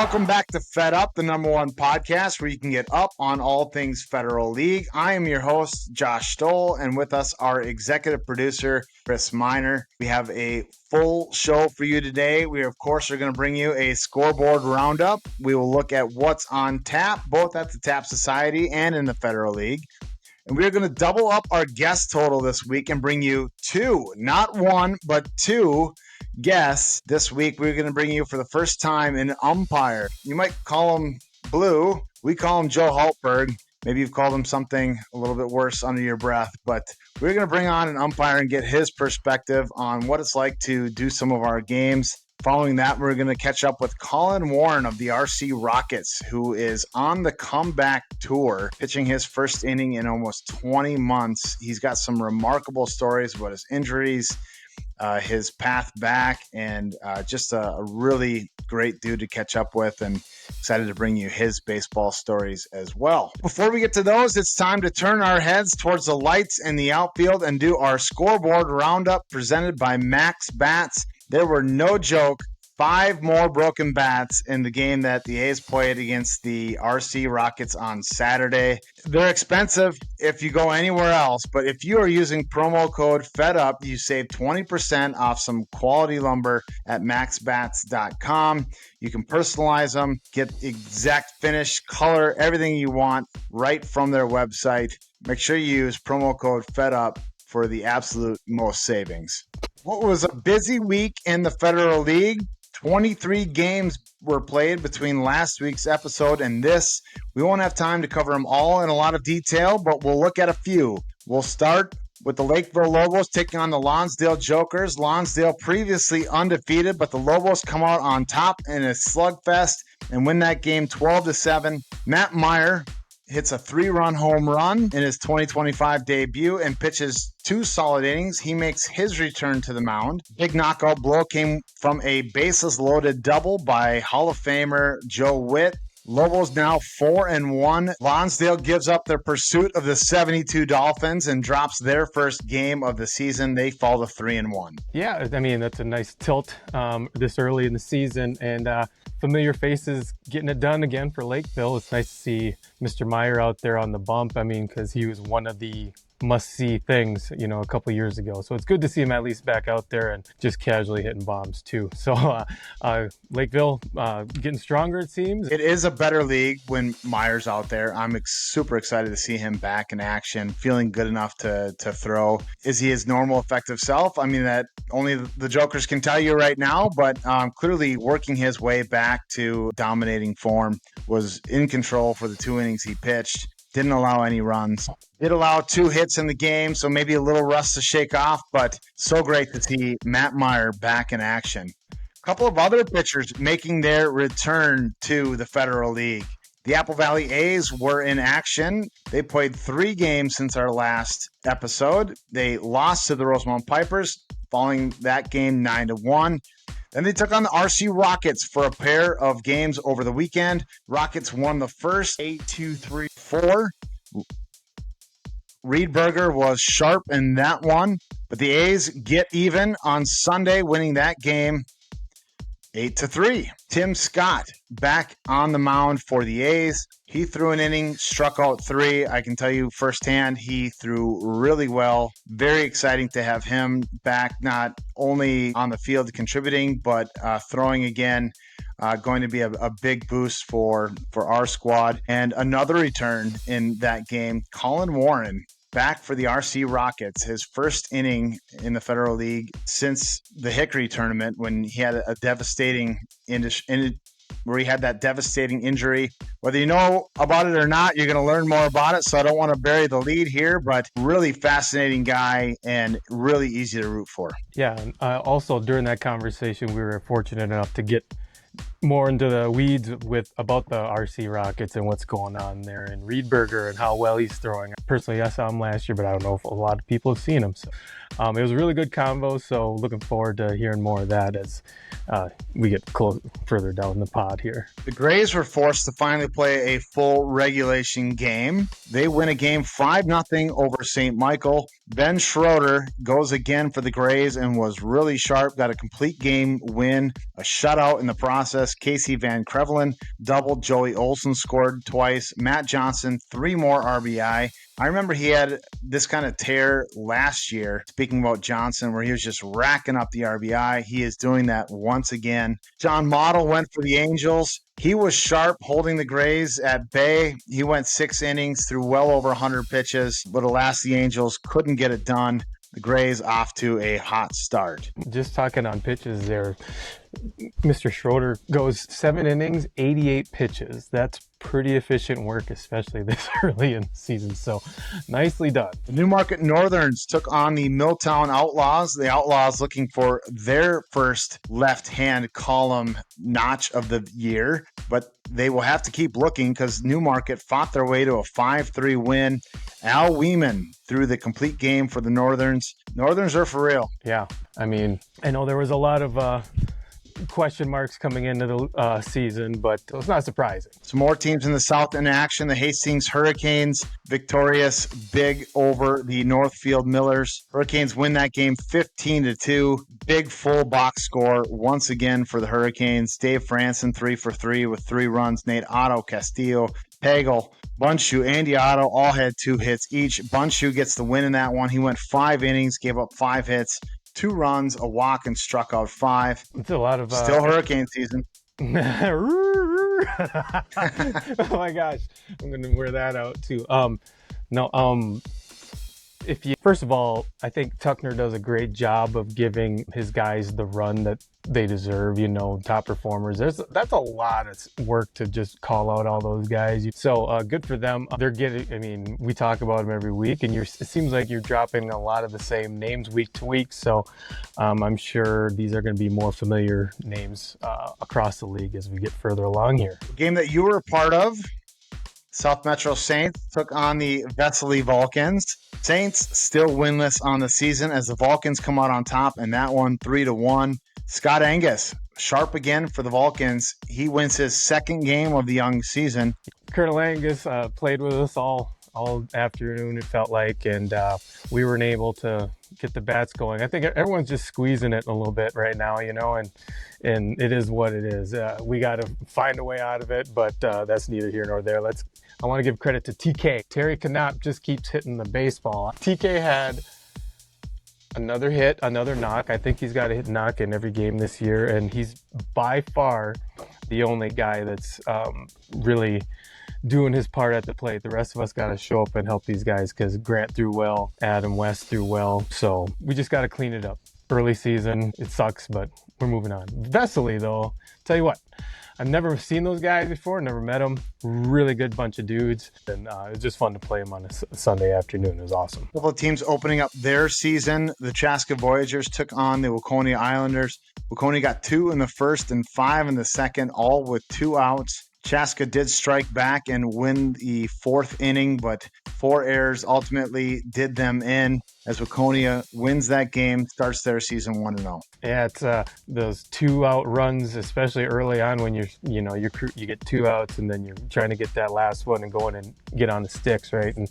Welcome back to Fed Up, the #1 podcast where you can get up on all things Federal League. I am your host, Josh Stoll, and with us, our executive producer, Chris Miner. We have a full show for you today. We, of course, are going to bring you a scoreboard roundup. We will look at what's on tap, both at the Tap Society and in the Federal League. And we're going to double up our guest total this week and bring you two, not one, but two guests. This week, we're going to bring you for the first time an umpire. You might call him Blue. We call him Joe Hultberg. Maybe you've called him something a little bit worse under your breath, but we're going to bring on an umpire and get his perspective on what it's like to do some of our games. Following that, we're going to catch up with Colin Warren of the RC Rockets, who is on the comeback tour, pitching his first inning in almost 20 months. He's got some remarkable stories about his injuries, his path back, and just a really great dude to catch up with, and excited to bring you his baseball stories as well. Before we get to those, it's time to turn our heads towards the lights in the outfield and do our scoreboard roundup presented by Max Bats. There were, no joke, 5 more broken bats in the game that the A's played against the RC Rockets on Saturday. They're expensive if you go anywhere else, but if you are using promo code FEDUP, you save 20% off some quality lumber at maxbats.com. You can personalize them, get exact finish, color, everything you want right from their website. Make sure you use promo code FEDUP for the absolute most savings. What was a busy week in the Federal League? 23 games were played between last week's episode and this. We won't have time to cover them all in a lot of detail, but we'll look at a few. We'll start with the Lakeville Lobos taking on the Lonsdale Jokers. Lonsdale previously undefeated, but the Lobos come out on top in a slugfest and win that game 12-7. Matt Meyer hits a 3-run home run in his 2025 debut and pitches 2 solid innings. He makes his return to the mound. Big knockout blow came from a bases-loaded double by Hall of Famer Joe Witt. Lobos now 4-1. Lonsdale gives up their pursuit of the 72 Dolphins and drops their first game of the season. They fall to 3-1. Yeah, I mean, that's a nice tilt this early in the season, and familiar faces getting it done again for Lakeville. It's nice to see Mr. Meyer out there on the bump. I mean, because he was one of the must-see things, a couple years ago. So it's good to see him at least back out there and just casually hitting bombs too. So Lakeville getting stronger, it seems. It is a better league when Meyer's out there. I'm super excited to see him back in action, feeling good enough to throw. Is he his normal effective self? I mean, that only the Jokers can tell you right now, but clearly working his way back to dominating form, was in control for the 2 innings he pitched. Didn't allow any runs. Did allow 2 hits in the game, so maybe a little rust to shake off, but so great to see Matt Meyer back in action. A couple of other pitchers making their return to the Federal League. The Apple Valley A's were in action. They played 3 games since our last episode. They lost to the Rosemount Pipers, following that game 9-1. Then they took on the RC Rockets for a pair of games over the weekend. Rockets won the first 8-2-3-4. Riedberger was sharp in that one, but the A's get even on Sunday, winning that game 8-3. Tim Scott back on the mound for the A's. He threw an inning, struck out 3. I can tell you firsthand, he threw really well. Very exciting to have him back, not only on the field contributing, but throwing again. Going to be a big boost for our squad. And another return in that game, Colin Warren, back for the RC Rockets, his first inning in the Federal League since the Hickory tournament, when he had a devastating injury. Whether you know about it or not, you're going to learn more about it, so I don't want to bury the lead here, but really fascinating guy and really easy to root for. Yeah, and also during that conversation, we were fortunate enough to get more into the weeds about the RC Rockets and what's going on there, and Riedberger and how well he's throwing. Personally, I saw him last year, but I don't know if a lot of people have seen him. So it was a really good convo, so looking forward to hearing more of that as we get further down the pod here. The Grays were forced to finally play a full regulation game. They win a game 5-0 over St. Michael. Ben Schroeder goes again for the Grays and was really sharp, got a complete game win, a shutout in the process. Louis. Casey Van Crevelin doubled. Joey Olson scored twice. Matt Johnson, 3 more RBI. I remember he had this kind of tear last year, speaking about Johnson, where he was just racking up the RBI. He is doing that once again. John Model went for the Angels. He was sharp, holding the Grays at bay. He went 6 innings, threw well over 100 pitches, but alas, the Angels couldn't get it done. The Grays off to a hot start. Just talking on pitches there, Mr. Schroeder goes 7 innings, 88 pitches. That's pretty efficient work, especially this early in the season. So nicely done. The Newmarket Northerns took on the Milltown Outlaws. The Outlaws looking for their first left-hand column notch of the year, but they will have to keep looking because Newmarket fought their way to a 5-3 win. Al Weeman threw the complete game for the Northerns. Northerns are for real. Yeah, I mean, I know there was a lot of question marks coming into the season, but it was not surprising. Some more teams in the South in action. The Hastings Hurricanes victorious big over the Northfield Millers. Hurricanes win that game 15-2. Big full box score once again for the Hurricanes. Dave Franson 3 for 3 with 3 runs. Nate Otto, Castillo, Pagel, Bunshu, Andy Otto all had 2 hits each. Bunshu gets the win in that one. He went 5 innings, gave up 5 hits, 2 runs, a walk, and struck out 5. It's a lot of still hurricane season. Oh my gosh, I'm gonna wear that out too. If you first of all, I think Tuckner does a great job of giving his guys the run that they deserve. You know, top performers. That's a lot of work to just call out all those guys. So good for them. They're getting. I mean, we talk about them every week, and it seems like you're dropping a lot of the same names week to week. So I'm sure these are going to be more familiar names across the league as we get further along here. The game that you were a part of. South Metro Saints took on the Vesely Vulcans. Saints still winless on the season as the Vulcans come out on top, and that one 3-1. Scott Angus, sharp again for the Vulcans. He wins his 2nd game of the young season. Colonel Angus played with us all afternoon, it felt like, and we weren't able to get the bats going. I think everyone's just squeezing it a little bit right now, you know, and it is what it is. We got to find a way out of it, but that's neither here nor there. I want to give credit to TK. Terry Knapp just keeps hitting the baseball. TK had another hit, another knock. I think he's got a hit knock in every game this year, and he's by far the only guy that's really doing his part at the plate. The rest of us got to show up and help these guys because Grant threw well, Adam West threw well. So we just got to clean it up. Early season, it sucks, but we're moving on. Vesely, though, tell you what, I've never seen those guys before, never met them. Really good bunch of dudes, and it was just fun to play them on a Sunday afternoon. It was awesome. A couple of teams opening up their season. The Chaska Voyagers took on the Waconia Islanders. Waconia got 2 in the first and 5 in the second, all with 2 outs. Chaska did strike back and win the 4th inning, but 4 errors ultimately did them in as Waconia wins that game, starts their season 1-0. Yeah, it's those 2-out runs, especially early on when you get 2 outs and then you're trying to get that last one and going and get on the sticks, right? And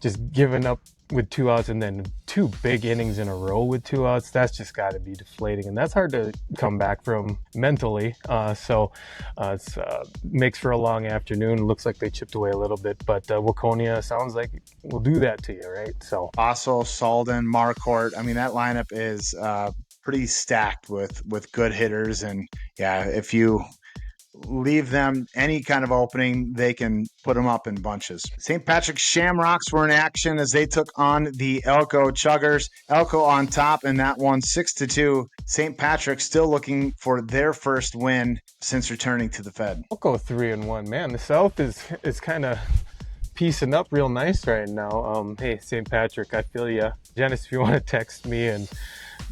just giving up with 2 outs and then 2 big innings in a row with 2 outs, that's just got to be deflating, and that's hard to come back from mentally. So it makes for a long afternoon. It looks like they chipped away a little bit, but Waconia sounds like will do that to you, right? So also Salden, Marquardt. I mean, that lineup is pretty stacked with good hitters, and yeah, if you leave them any kind of opening, they can put them up in bunches. St. Patrick's Shamrocks were in action as they took on the Elko Chuggers. Elko on top in that one, 6-2. St. Patrick still looking for their first win since returning to the Fed. Elko 3-1. Man, the South is kind of piecing up real nice right now. Hey, St. Patrick, I feel ya. Janice, if you want to text me and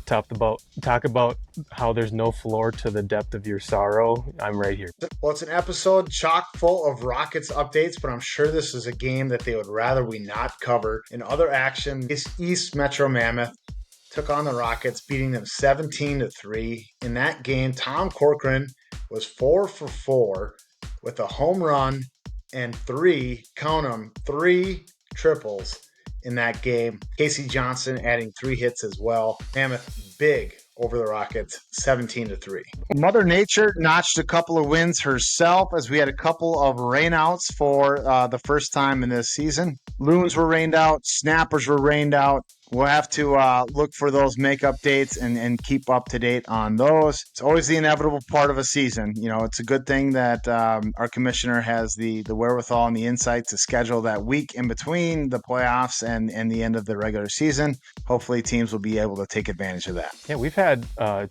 talk about how there's no floor to the depth of your sorrow, I'm right here. Well, it's an episode chock full of Rockets updates, but I'm sure this is a game that they would rather we not cover. In other action, East Metro Mammoth took on the Rockets, beating them 17-3. In that game, Tom Corcoran was 4 for 4 with a home run and 3 triples in that game. Casey Johnson adding 3 hits as well. Mammoth big over the Rockets 17-3. Mother Nature notched a couple of wins herself as we had a couple of rainouts for the first time in this season. Loons were rained out, snappers were rained out. We'll have to look for those makeup dates and keep up to date on those. It's always the inevitable part of a season. You know, it's a good thing that our commissioner has the wherewithal and the insight to schedule that week in between the playoffs and the end of the regular season. Hopefully teams will be able to take advantage of that. Yeah, we've had a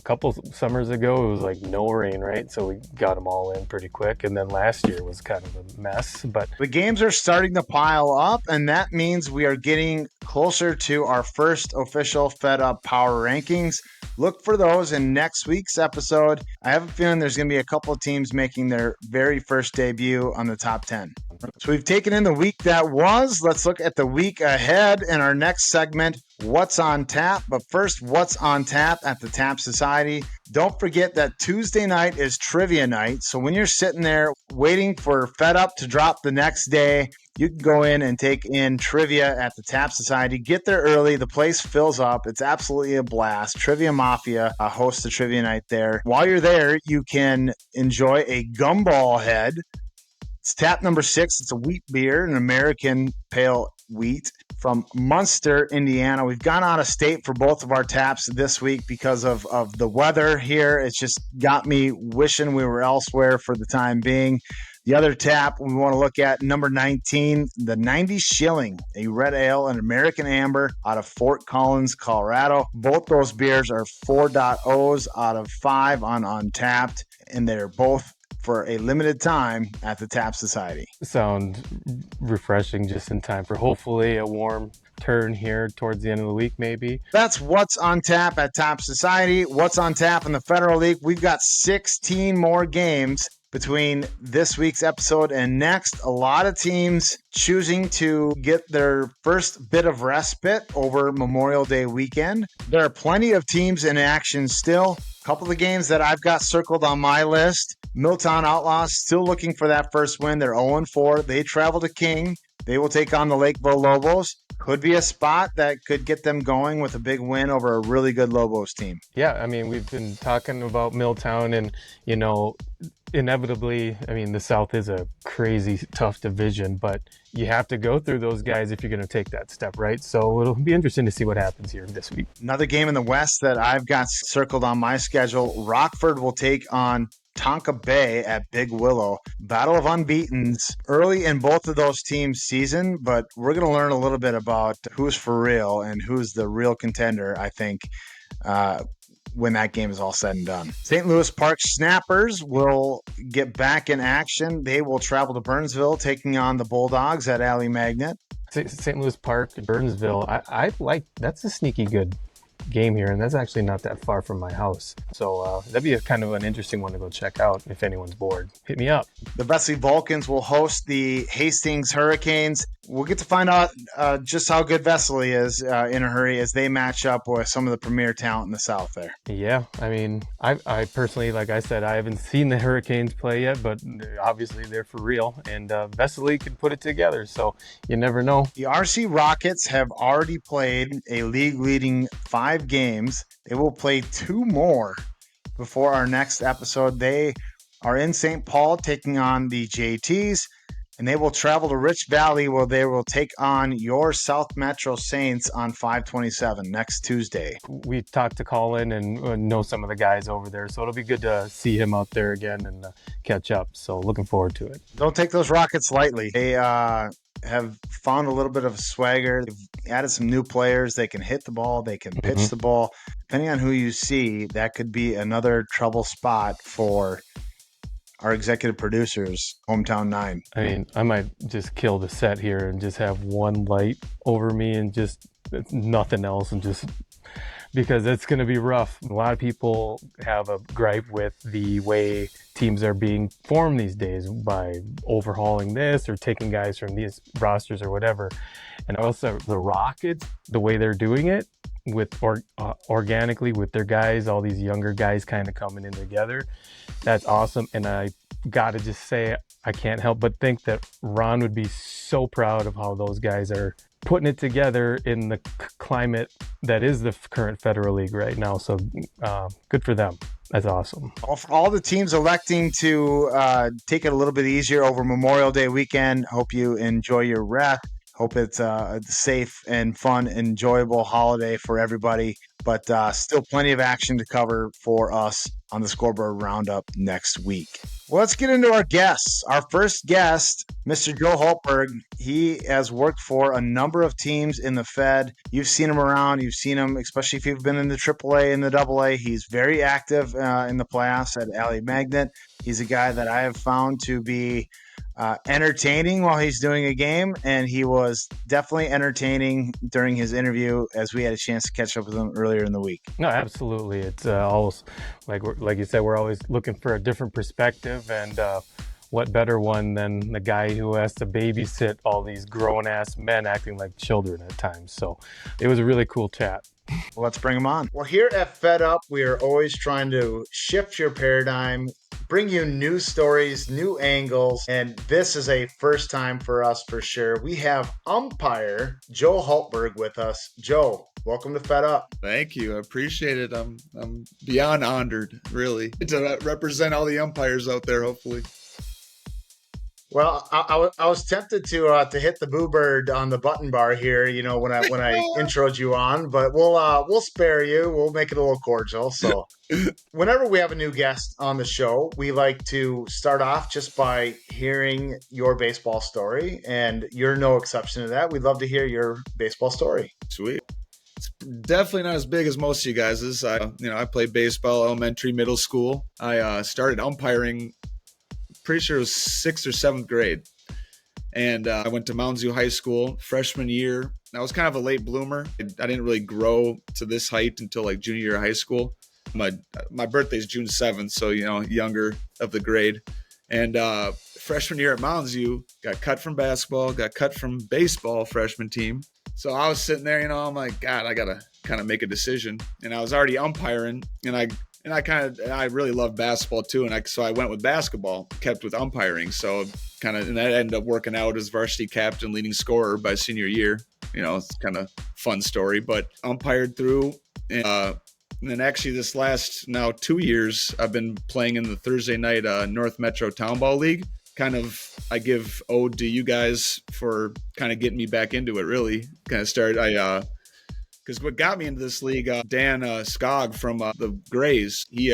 couple summers ago, it was like no rain, right? So we got them all in pretty quick. And then last year was kind of a mess. But the games are starting to pile up, and that means we are getting closer to our first official Fed Up Power Rankings. Look for those in next week's episode. I have a feeling there's going to be a couple of teams making their very first debut on the top 10. So we've taken in the week that was. Let's look at the week ahead in our next segment, What's on Tap. But first, what's on tap at the Tap Society? Don't forget that Tuesday night is trivia night. So when you're sitting there waiting for Fed Up to drop the next day, you can go in and take in trivia at the Tap Society. Get there early. The place fills up. It's absolutely a blast. Trivia Mafia hosts the trivia night there. While you're there, you can enjoy a gumball head. It's tap number 6. It's a wheat beer, an American pale wheat from Munster, Indiana. We've gone out of state for both of our taps this week because of the weather here. It's just got me wishing we were elsewhere for the time being. The other tap we want to look at, number 19, the 90 Shilling, a red ale, an American amber out of Fort Collins, Colorado. Both those beers are 4.0s out of 5 on Untapped, and they're both for a limited time at the Tap Society. Sound refreshing just in time for hopefully a warm turn here towards the end of the week, maybe. That's what's on tap at Tap Society. What's on tap in the Federal League? We've got 16 more games between this week's episode and next. A lot of teams choosing to get their first bit of respite over Memorial Day weekend. There are plenty of teams in action still. A couple of the games that I've got circled on my list. Milltown Outlaws still looking for that first win. They're 0-4. They travel to King. They will take on the Lakeville Lobos. Could be a spot that could get them going with a big win over a really good Lobos team. Yeah, I mean, we've been talking about Milltown and, you know, inevitably, I mean, the South is a crazy tough division, but you have to go through those guys if you're going to take that step, right? So it'll be interesting to see what happens here this week. Another game in the West that I've got circled on my schedule, Rockford will take on Tonka Bay at Big Willow. Battle of unbeatens early in both of those teams' season, but we're going to learn a little bit about who's for real and who's the real contender, I think, when that game is all said and done. St. Louis Park Snappers will get back in action. They will travel to Burnsville, taking on the Bulldogs at Alley Magnet. St. Louis Park, Burnsville, I like, that's a sneaky good game here, and that's actually not that far from my house. So that'd be a kind of an interesting one to go check out if anyone's bored. Hit me up. The Vesely Vulcans will host the Hastings Hurricanes. We'll get to find out just how good Vesely is in a hurry as they match up with some of the premier talent in the South there. Yeah, I mean, I personally, like I said, I haven't seen the Hurricanes play yet, but obviously they're for real, and Vesely could put it together, so you never know. The RC Rockets have already played a league-leading 5 games. They will play 2 more before our next episode. They are in St. Paul taking on the JTs, and they will travel to Rich Valley where they will take on your South Metro Saints on 5/27 next Tuesday. We talked to Colin and know some of the guys over there, so it'll be good to see him out there again and catch up. So looking forward to it. Don't take those Rockets lightly. They have found a little bit of swagger. They've added some new players. They can hit the ball. They can pitch the ball. Depending on who you see, that could be another trouble spot for our executive producers, Hometown 9. I mean, I might just kill the set here and just have one light over me and just nothing else, and just because it's going to be rough. A lot of people have a gripe with the way teams are being formed these days by overhauling this or taking guys from these rosters or whatever. And also the Rockets, the way they're doing it with organically with their guys, all these younger guys kind of coming in together. That's awesome. And I got to just say, I can't help but think that Ron would be so proud of how those guys are putting it together in the climate that is the current Federal League right now. So good for them. That's awesome. For all the teams electing to take it a little bit easier over Memorial Day weekend, hope you enjoy your rest. Hope it's a safe and fun, enjoyable holiday for everybody. But still plenty of action to cover for us on the Scoreboard Roundup next week. Well, let's get into our guests. Our first guest, Mr. Joe Hultberg. He has worked for a number of teams in the Fed. You've seen him around. You've seen him, especially if you've been in the AAA and the AA. He's very active in the playoffs at Alley Magnet. He's a guy that I have found to be entertaining while he's doing a game, and he was definitely entertaining during his interview as we had a chance to catch up with him earlier in the week. No, absolutely. It's always like you said, we're always looking for a different perspective, and what better one than the guy who has to babysit all these grown-ass men acting like children at times. So it was a really cool chat. Well, let's bring him on. Well, here at Fed Up, we are always trying to shift your paradigm, bring you new stories, new angles, and this is a first time for us for sure. We have umpire Joe Hultberg with us. Joe, welcome to Fed Up. Thank you. I appreciate it. I'm beyond honored, really, to represent all the umpires out there, hopefully. Well, I was tempted to hit the boo bird on the button bar here, when I introed you on, but we'll spare you. We'll make it a little cordial. So, whenever we have a new guest on the show, we like to start off just by hearing your baseball story, and you're no exception to that. We'd love to hear your baseball story. Sweet. It's definitely not as big as most of you guys'. I played baseball, elementary, middle school. I started umpiring. Pretty sure it was 6th or 7th grade. And I went to Mounds View High School freshman year. I was kind of a late bloomer. I didn't really grow to this height until like junior year of high school. My birthday is June 7th, so, younger of the grade. And freshman year at Mounds View, got cut from basketball, got cut from baseball freshman team. So I was sitting there, I'm like, God, I got to kind of make a decision. And I was already umpiring, and I really love basketball too, so I went with basketball, kept with umpiring. So and that ended up working out as varsity captain, leading scorer by senior year. It's kind of fun story, but umpired through. And then actually this last now 2 years, I've been playing in the Thursday night North Metro Town Ball League. I give ode to you guys for kind of getting me back into it. Really, kind of started. Because what got me into this league, Dan Skog from the Grays, he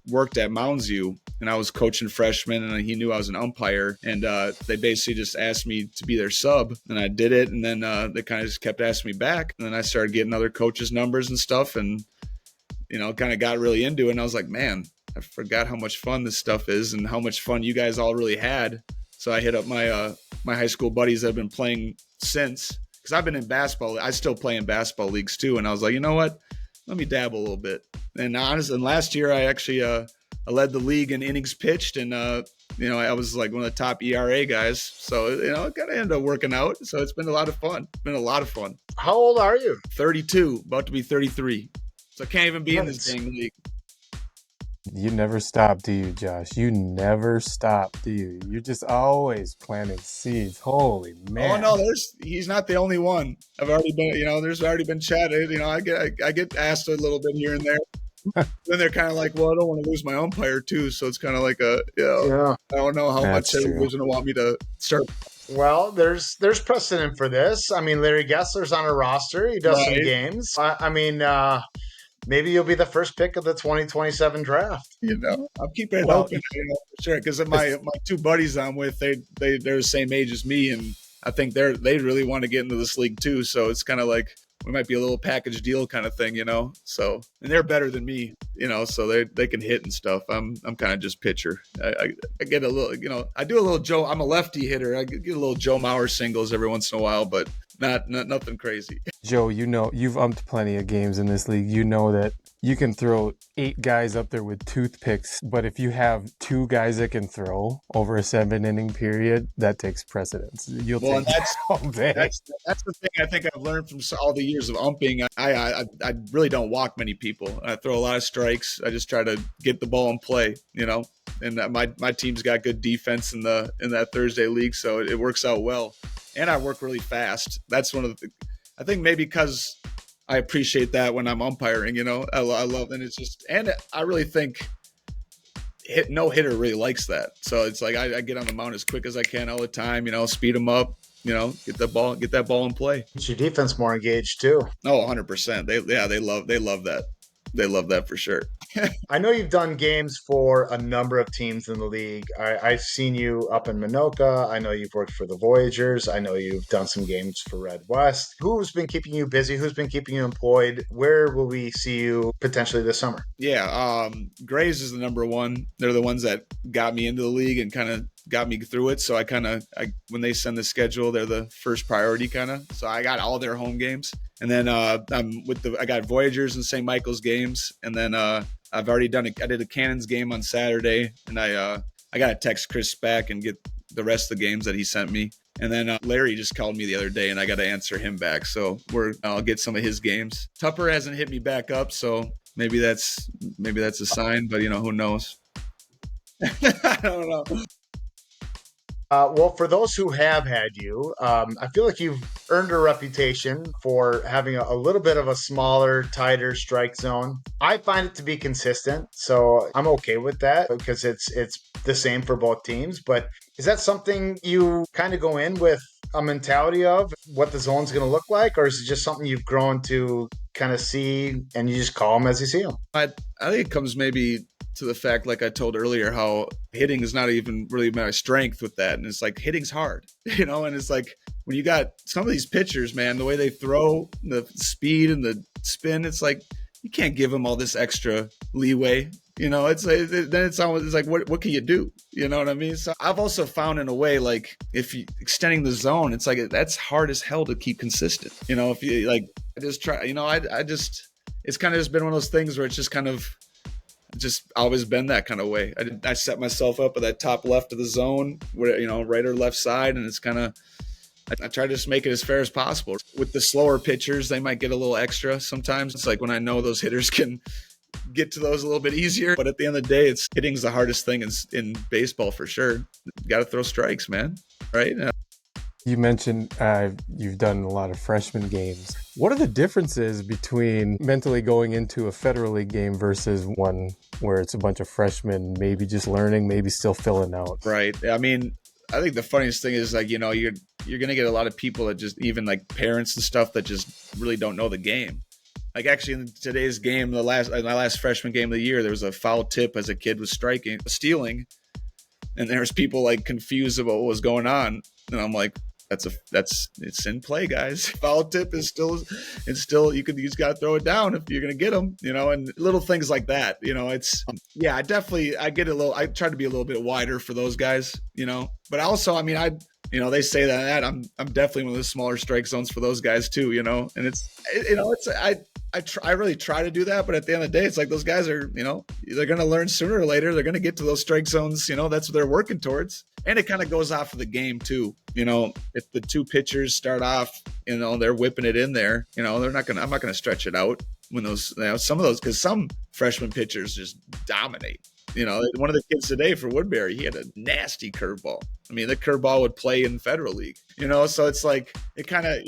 worked at Mounds View, and I was coaching freshmen, and he knew I was an umpire, and they basically just asked me to be their sub, and I did it, and then they kind of just kept asking me back, and then I started getting other coaches' numbers and stuff, and kind of got really into it, and I was like, man, I forgot how much fun this stuff is, and how much fun you guys all really had. So I hit up my my high school buddies that have been playing since. Because I've been in basketball. I still play in basketball leagues too. And I was like, you know what? Let me dabble a little bit. And honestly, last year I actually I led the league in innings pitched. And, I was like one of the top ERA guys. So, it kind of ended up working out. So it's been a lot of fun. How old are you? 32, about to be 33. So I can't even be in this dang league. You never stop, do you, Josh? You never stop, do you? You're just always planting seeds. Holy man! Oh no, he's not the only one. I've already been, there's already been chatted. I get asked a little bit here and there. Then they're kind of like, well, I don't want to lose my umpire too, so it's kind of like I don't know how much everybody's going to want me to start. Well, there's precedent for this. I mean, Larry Gessler's on a roster. He does some games. Maybe you'll be the first pick of the 2027 draft. I'm keeping it open, for sure. Because my two buddies I'm with, they're the same age as me, and I think they really want to get into this league too. So it's kind of like we might be a little package deal kind of thing, So, and they're better than me, so they can hit and stuff. I'm kind of just pitcher. I get a little, I do a little Joe. I'm a lefty hitter. I get a little Joe Mauer singles every once in a while, but not nothing crazy. Joe, you've umped plenty of games in this league. You know that you can throw 8 guys up there with toothpicks, but if you have 2 guys that can throw over a 7-inning period, that takes precedence. That's the thing I think I've learned from all the years of umping. I really don't walk many people. I throw a lot of strikes. I just try to get the ball in play, And my team's got good defense in that Thursday league, so it works out well. and I work really fast. That's one of the, I think maybe because I appreciate that when I'm umpiring, I love, and it's just, and I really think no hitter really likes that. So it's like, I get on the mound as quick as I can all the time, speed them up, get that ball in play. Is your defense more engaged too? Oh, 100%. They love that. They love that for sure. I know you've done games for a number of teams in the league. I've seen you up in Minoka. I know you've worked for the Voyagers. I know you've done some games for Red West. Who's been keeping you busy? Who's been keeping you employed? Where will we see you potentially this summer? Yeah, Grays is the number one. They're the ones that got me into the league and kind of got me through it. So I when they send the schedule, they're the first priority kind of. So I got all their home games. And then I got Voyagers and St. Michael's games. And then I've already I did a Cannons game on Saturday, and I got to text Chris back and get the rest of the games that he sent me. And then Larry just called me the other day, and I got to answer him back. So I'll get some of his games. Tupper hasn't hit me back up, so maybe that's a sign, but who knows? I don't know. Well, for those who have had you, I feel like you've earned a reputation for having a little bit of a smaller, tighter strike zone. I find it to be consistent, so I'm okay with that because it's the same for both teams. But is that something you kind of go in with a mentality of what the zone's going to look like, or is it just something you've grown to kind of see and you just call them as you see them? I think it comes maybe to the fact, like I told earlier, how hitting is not even really my strength with that. And it's like hitting's hard, and it's like when you got some of these pitchers, man, the way they throw, the speed and the spin, it's like you can't give them all this extra leeway. It's like, then it's always like, what can you do? You know what I mean? So I've also found in a way, like if you extending the zone, it's like, that's hard as hell to keep consistent. If you like, I just try, it's kind of just been one of those things where it's just kind of just always been that kind of way. I set myself up at that top left of the zone, where right or left side, and it's kind of, I try to just make it as fair as possible. With the slower pitchers, they might get a little extra sometimes. It's like when I know those hitters can get to those a little bit easier, but at the end of the day, hitting's the hardest thing in baseball for sure. You got to throw strikes, man. Right? You mentioned you've done a lot of freshman games. What are the differences between mentally going into a Federal League game versus one where it's a bunch of freshmen, maybe just learning, maybe still filling out? Right. I mean, I think the funniest thing is, like, you're going to get a lot of people that just, even like parents and stuff, that just really don't know the game. Like actually in today's game, my last freshman game of the year, there was a foul tip as a kid was stealing, and there was people like confused about what was going on. And I'm like, it's in play, guys. Foul tip is still you just got to throw it down if you're going to get them, and little things like that. I get I try to be a little bit wider for those guys, but also, I mean, they say that I'm definitely one of the smaller strike zones for those guys too, and I really try to do that, but at the end of the day, it's like those guys are, they're going to learn sooner or later. They're going to get to those strike zones. That's what they're working towards. And it kind of goes off of the game too. If the two pitchers start off, they're whipping it in there, I'm not going to stretch it out when those, some of those, because some freshman pitchers just dominate. One of the kids today for Woodbury, he had a nasty curveball. I mean, the curveball would play in Federal League, so it's like, you kind of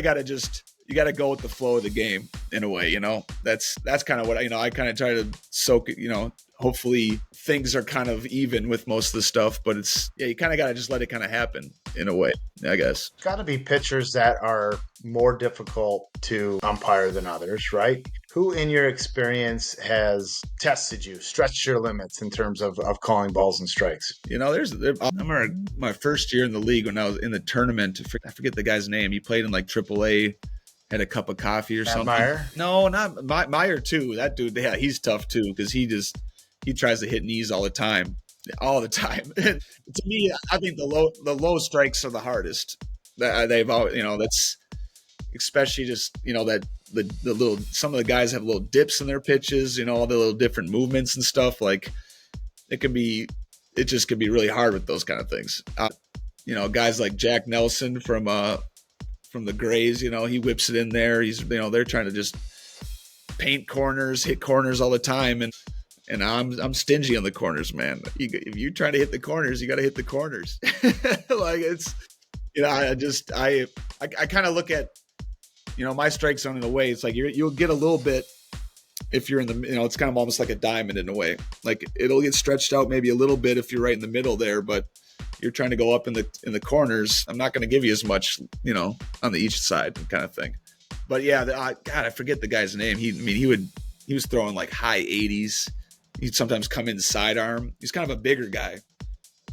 got to just, you got to go with the flow of the game in a way, that's kind of what I kind of try to soak it, hopefully things are kind of even with most of the stuff, but you kind of got to just let it kind of happen in a way, I guess. Got to be pitchers that are more difficult to umpire than others, right? Who in your experience has tested you, stretched your limits in terms of calling balls and strikes? I remember my first year in the league when I was in the tournament, I forget the guy's name. He played in like AAA, had a cup of coffee or something. Meyer? No, not Meyer too. That dude, yeah, he's tough too, because he tries to hit knees all the time. To me, I think the low strikes are the hardest. They've all, that's especially just, that the little, some of the guys have little dips in their pitches, all the little different movements and stuff. Like it just could be really hard with those kind of things. Guys like Jack Nelson from the Grays, he whips it in there. He's, they're trying to just paint corners, hit corners all the time. And I'm stingy on the corners, man. If you're trying to hit the corners, you got to hit the corners. Like I kind of look at, my strike zone in a way. It's like you'll get a little bit if you're in the, it's kind of almost like a diamond in a way. Like it'll get stretched out maybe a little bit if you're right in the middle there, but you're trying to go up in the corners. I'm not going to give you as much, on the each side kind of thing. But yeah, God, I forget the guy's name. He was throwing like high 80s. He'd sometimes come in sidearm. He's kind of a bigger guy.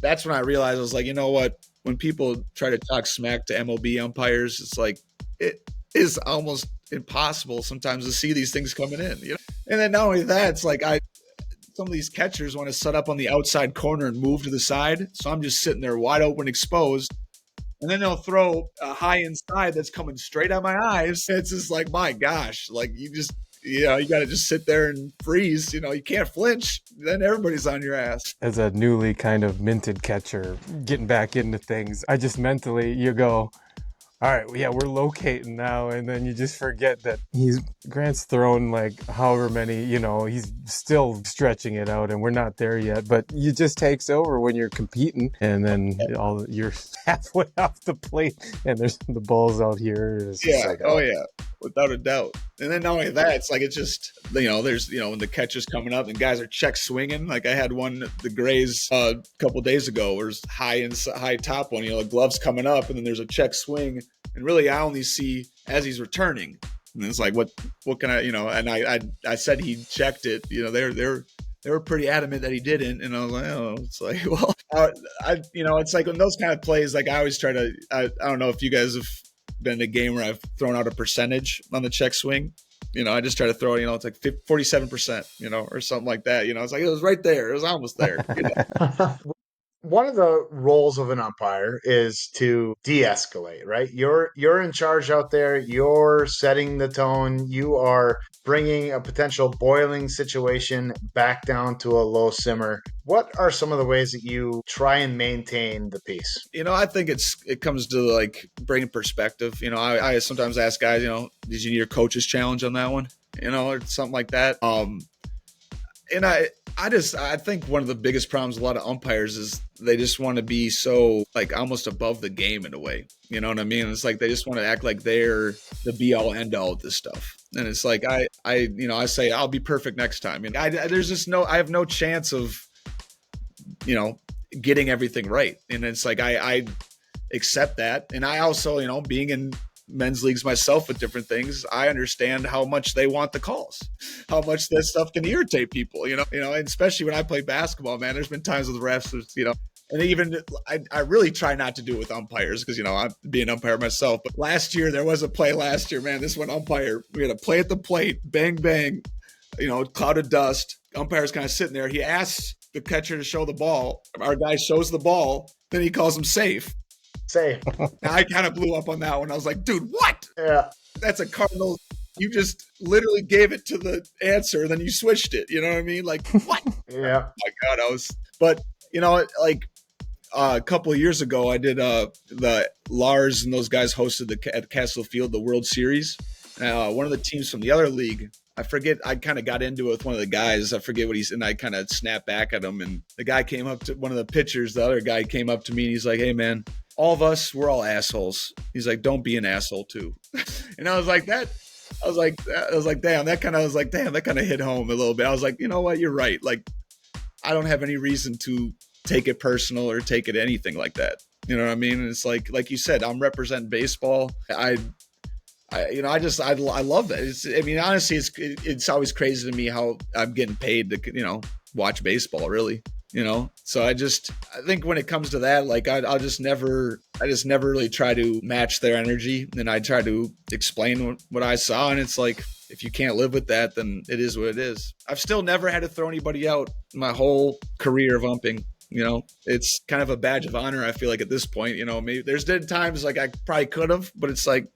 That's when I realized I was like, you know what? When people try to talk smack to MLB umpires, it's like it is almost impossible sometimes to see these things coming in. And then not only that, it's like some of these catchers want to set up on the outside corner and move to the side. So I'm just sitting there wide open, exposed. And then they'll throw a high inside that's coming straight at my eyes. It's just like, my gosh, like you got to just sit there and freeze. You can't flinch. Then everybody's on your ass. As a newly kind of minted catcher, getting back into things, I just mentally, you go, all right, yeah, we're locating now. And then you just forget that Grant's thrown like however many, he's still stretching it out and we're not there yet. But it just takes over when you're competing and then you're halfway off the plate and there's the balls out here. Yeah. Yeah. Without a doubt. And then not only that, it's like, it's just, there's, when the catcher's coming up and guys are check swinging. Like I had one, the Grays a couple days ago, where it's high top one, the glove's coming up and then there's a check swing. And really I only see as he's returning. And it's like, what can I, and I said he checked it, they were pretty adamant that he didn't. And I was like, oh, it's like, well, it's like on those kind of plays, like I always try to, I don't know if you guys have been in a game where I've thrown out a percentage on the check swing. I just try to throw it, it's like 47%, or something like that. It's like, it was right there. It was almost there. One of the roles of an umpire is to de-escalate, right? You're in charge out there. You're setting the tone. You are bringing a potential boiling situation back down to a low simmer. What are some of the ways that you try and maintain the peace? I think it comes to like bringing perspective. I sometimes ask guys, did you need your coach's challenge on that one? Or something like that. And I think one of the biggest problems a lot of umpires is they just want to be so like almost above the game in a way. You know what I mean? It's like they just want to act like they're the be all end all of this stuff. And it's like I say I'll be perfect next time. There's just I have no chance of getting everything right. And it's like I accept that. And I also being in men's leagues myself with different things, I understand how much they want the calls, how much that stuff can irritate people, and especially when I play basketball, man, there's been times with refs, and even I really try not to do it with umpires because, I'm being an umpire myself. But last year, there was a play man, this one umpire, we had a play at the plate, bang, bang, cloud of dust. Umpire's kind of sitting there. He asks the catcher to show the ball. Our guy shows the ball. Then he calls him safe. Safe. I kind of blew up on that one. I was like, dude, what? Yeah. That's a Cardinal. You just literally gave it to the answer, then you switched it. You know what I mean? Like, what? Yeah. Oh my God, but like a couple of years ago, I did the Leauge and those guys hosted at Castle Field, the World Series. One of the teams from the other league, I forget, I kind of got into it with one of the guys. I forget what and I kind of snapped back at him. And the guy came up to one of the pitchers. The other guy came up to me and he's like, hey, man, all of us, we're all assholes. He's like, don't be an asshole too. And I was like, damn, that kind of hit home a little bit. I was like, you know what? You're right. Like, I don't have any reason to take it personal or take it anything like that. You know what I mean? And it's like you said, I'm representing baseball. I love that. Honestly, it's always crazy to me how I'm getting paid to, watch baseball, really. So I think when it comes to that, like I just never really try to match their energy, and I try to explain what I saw. And it's like, if you can't live with that, then it is what it is. I've still never had to throw anybody out my whole career of umping. It's kind of a badge of honor. I feel like at this point, maybe there's been times like I probably could have, but it's like,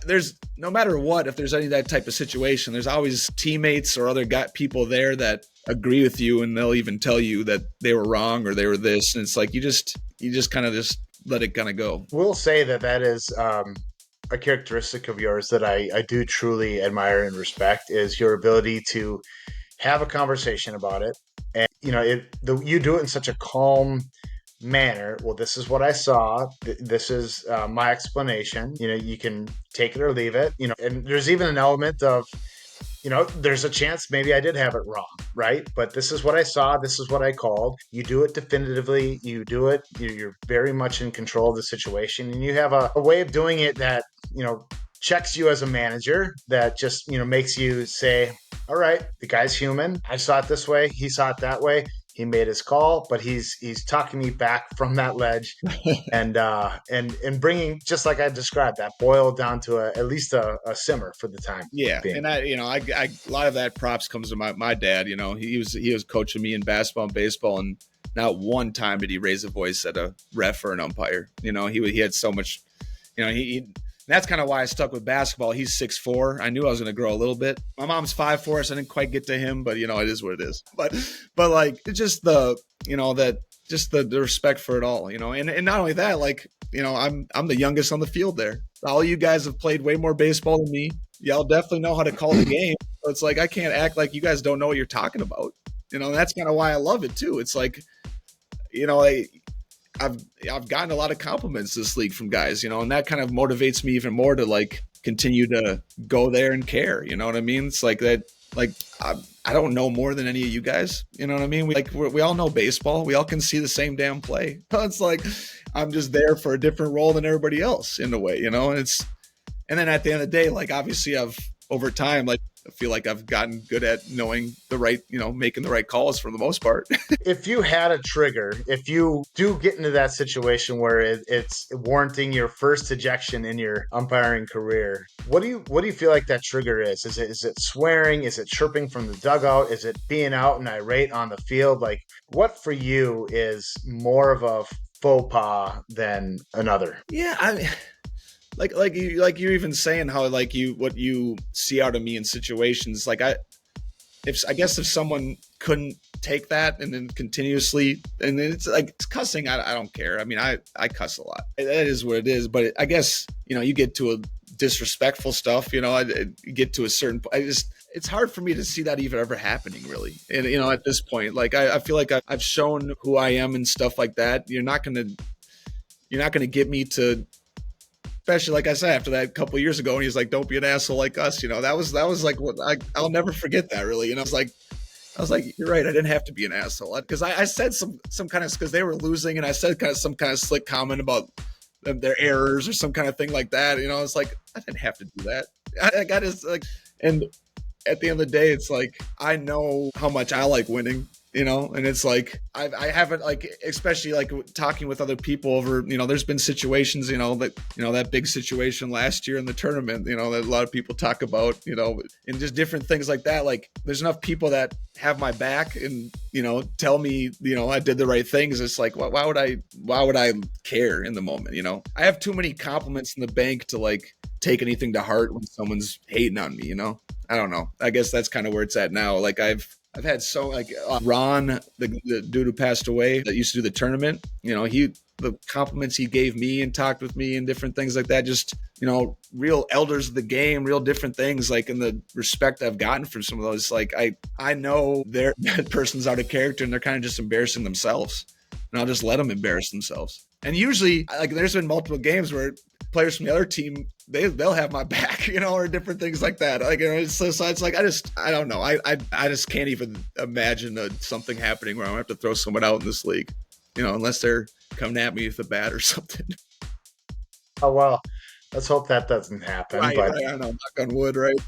there's no matter what, if there's any that type of situation, there's always teammates or other people there that agree with you, and they'll even tell you that they were wrong or they were this. And it's like, you just kind of just let it kind of go. We'll say that is a characteristic of yours that I do truly admire and respect, is your ability to have a conversation about it. And, you do it in such a calm, manner. Well, this is what I saw. This is my explanation. You can take it or leave it. And there's even an element of, there's a chance maybe I did have it wrong, right? But this is what I saw. This is what I called. You do it definitively. You do it. You're very much in control of the situation, and you have a way of doing it that checks you as a manager. That just makes you say, all right, the guy's human. I saw it this way. He saw it that way. He made his call, but he's talking me back from that ledge, and and bringing, just like I described, that boil down to at least a simmer for the time. Yeah, being. And I a lot of that props comes to my dad. He was coaching me in basketball and baseball, and not one time did he raise a voice at a ref or an umpire. He had so much. That's kind of why I stuck with basketball. He's 6'4". I knew I was going to grow a little bit. My mom's 5'4", so I didn't quite get to him, but it is what it is. But like, it's just the respect for it all, and not only that, like, I'm the youngest on the field there. All you guys have played way more baseball than me. Y'all definitely know how to call the game. So it's like, I can't act like you guys don't know what you're talking about. And that's kind of why I love it too. It's like, I've gotten a lot of compliments this league from guys, and that kind of motivates me even more to like continue to go there and care. You know what I mean? It's like that. Like I don't know more than any of you guys. You know what I mean? We all know baseball. We all can see the same damn play. It's like I'm just there for a different role than everybody else in a way. And then at the end of the day, like obviously over time, like I feel like I've gotten good at knowing the right, making the right calls for the most part. If you had a trigger, if you do get into that situation where it's warranting your first ejection in your umpiring career, what do you feel like that trigger is? Is it swearing? Is it chirping from the dugout? Is it being out and irate on the field? Like, what for you is more of a faux pas than another? Yeah, Like you're even saying how like what you see out of me in situations, like I guess if someone couldn't take that and then continuously, and it's like it's cussing, I don't care. I mean, I cuss a lot. That is what it is. But I guess you get to a disrespectful stuff. I get to a certain. It's hard for me to see that even ever happening, really. And at this point, like I feel like I've shown who I am and stuff like that. You're not gonna get me to. Especially like I said, after that a couple of years ago, and he's like, "Don't be an asshole like us." That was like what I'll never forget that, really. I was like, "You're right. I didn't have to be an asshole," because I said some kind of, because they were losing, and I said some kind of slick comment about their errors or some kind of thing like that. It's like I didn't have to do that. I got to like, and at the end of the day, it's like I know how much I like winning. And it's like I haven't, like, especially like talking with other people over, there's been situations, that big situation last year in the tournament, that a lot of people talk about, and just different things like that. Like there's enough people that have my back and, tell me, I did the right things. It's like, why would I care in the moment? I have too many compliments in the bank to like take anything to heart when someone's hating on me, I don't know. I guess that's kind of where it's at now. Like I've had Ron, the dude who passed away that used to do the tournament, the compliments he gave me and talked with me and different things like that, just, real elders of the game, real different things, like in the respect I've gotten from some of those. Like I know that person's out of character and they're kind of just embarrassing themselves, and I'll just let them embarrass themselves. And usually, like, there's been multiple games where players from the other team, they'll have my back, or different things like that. Like, so it's like, I don't know. I just can't even imagine something happening where I have to throw someone out in this league, unless they're coming at me with a bat or something. Oh, well, let's hope that doesn't happen. Right, but I don't know, knock on wood, right?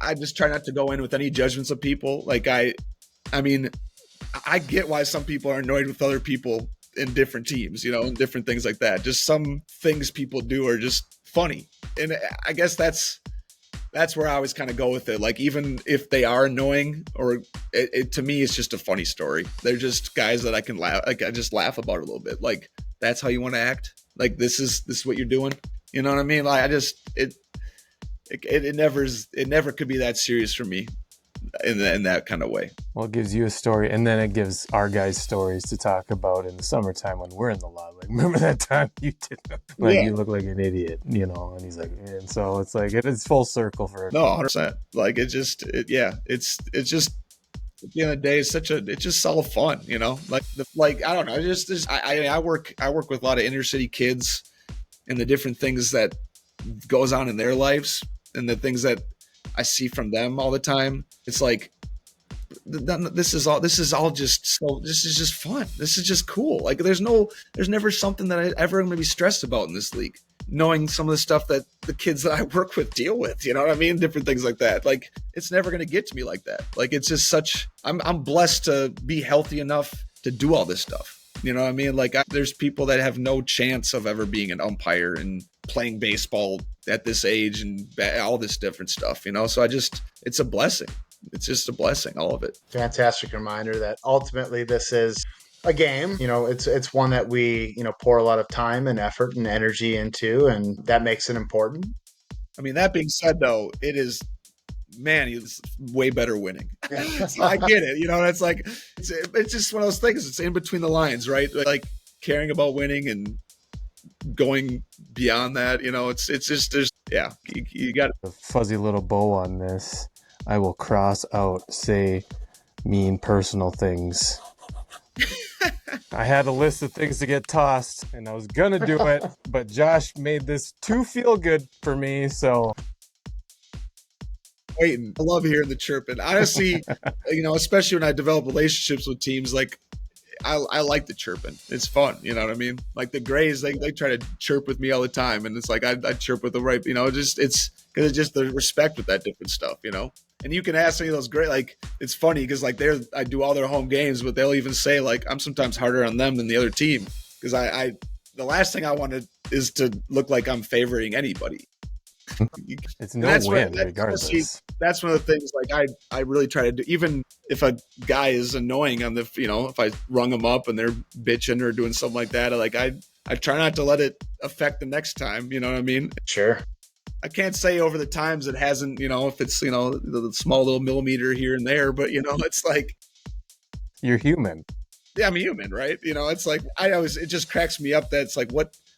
I just try not to go in with any judgments of people. Like I mean, I get why some people are annoyed with other people in different teams, and different things like that. Just some things people do are just funny. And I guess that's where I always kind of go with it. Like, even if they are annoying, or to me, it's just a funny story. They're just guys that I can laugh. Like, I just laugh about it a little bit. Like, that's how you want to act. Like, this is what you're doing. You know what I mean? Like, it never could be that serious for me in that kind of way. Well, it gives you a story, and then it gives our guys stories to talk about in the summertime when we're in the lobby. Like, remember that time you did, like, you look like an idiot, and he's like, and so it's like it's full circle for no, 100%. Like, it's just at the end of the day, it's just all fun, you know. Like I don't know, I work with a lot of inner city kids and the different things that goes on in their lives and the things that I see from them all the time. It's like this is just fun. This is just cool. Like there's never something that I ever going to be stressed about in this league. Knowing some of the stuff that the kids that I work with deal with, you know what I mean? Different things like that. Like it's never going to get to me like that. Like it's just I'm blessed to be healthy enough to do all this stuff. You know what I mean? Like there's people that have no chance of ever being an umpire and playing baseball at this age and all this different stuff, you know? So it's a blessing. It's just a blessing, all of it. Fantastic reminder that ultimately this is a game. You know, it's one that we, you know, pour a lot of time and effort and energy into, and that makes it important. I mean, that being said, though, it's way better winning. So I get it. You know, it's like, it's just one of those things. It's in between the lines, right? Like caring about winning and going beyond that, you know, it's just, you got a fuzzy little bow on this. I will cross out, say mean personal things. I had a list of things to get tossed, and I was going to do it, but Josh made this too feel good for me, so. Waiting. I love hearing the chirping. Honestly, you know, especially when I develop relationships with teams, like, I like the chirping. It's fun, you know what I mean? Like the Grays, they try to chirp with me all the time, and it's like I chirp with the right, you know, it's because it's just the respect with that different stuff, you know? And you can ask any of those great, like, it's funny because like I do all their home games, but they'll even say like I'm sometimes harder on them than the other team because the last thing I want is to look like I'm favoring anybody. It's no win regardless. That's one of the things like I really try to do. Even if a guy is annoying on the, you know, if I rung them up and they're bitching or doing something like that, I try not to let it affect the next time. You know what I mean? Sure. I can't say over the times it hasn't, you know, if it's, you know, the small little millimeter here and there, but you know, it's like you're human. Yeah, I'm human, right? You know, it's like it just cracks me up that it's like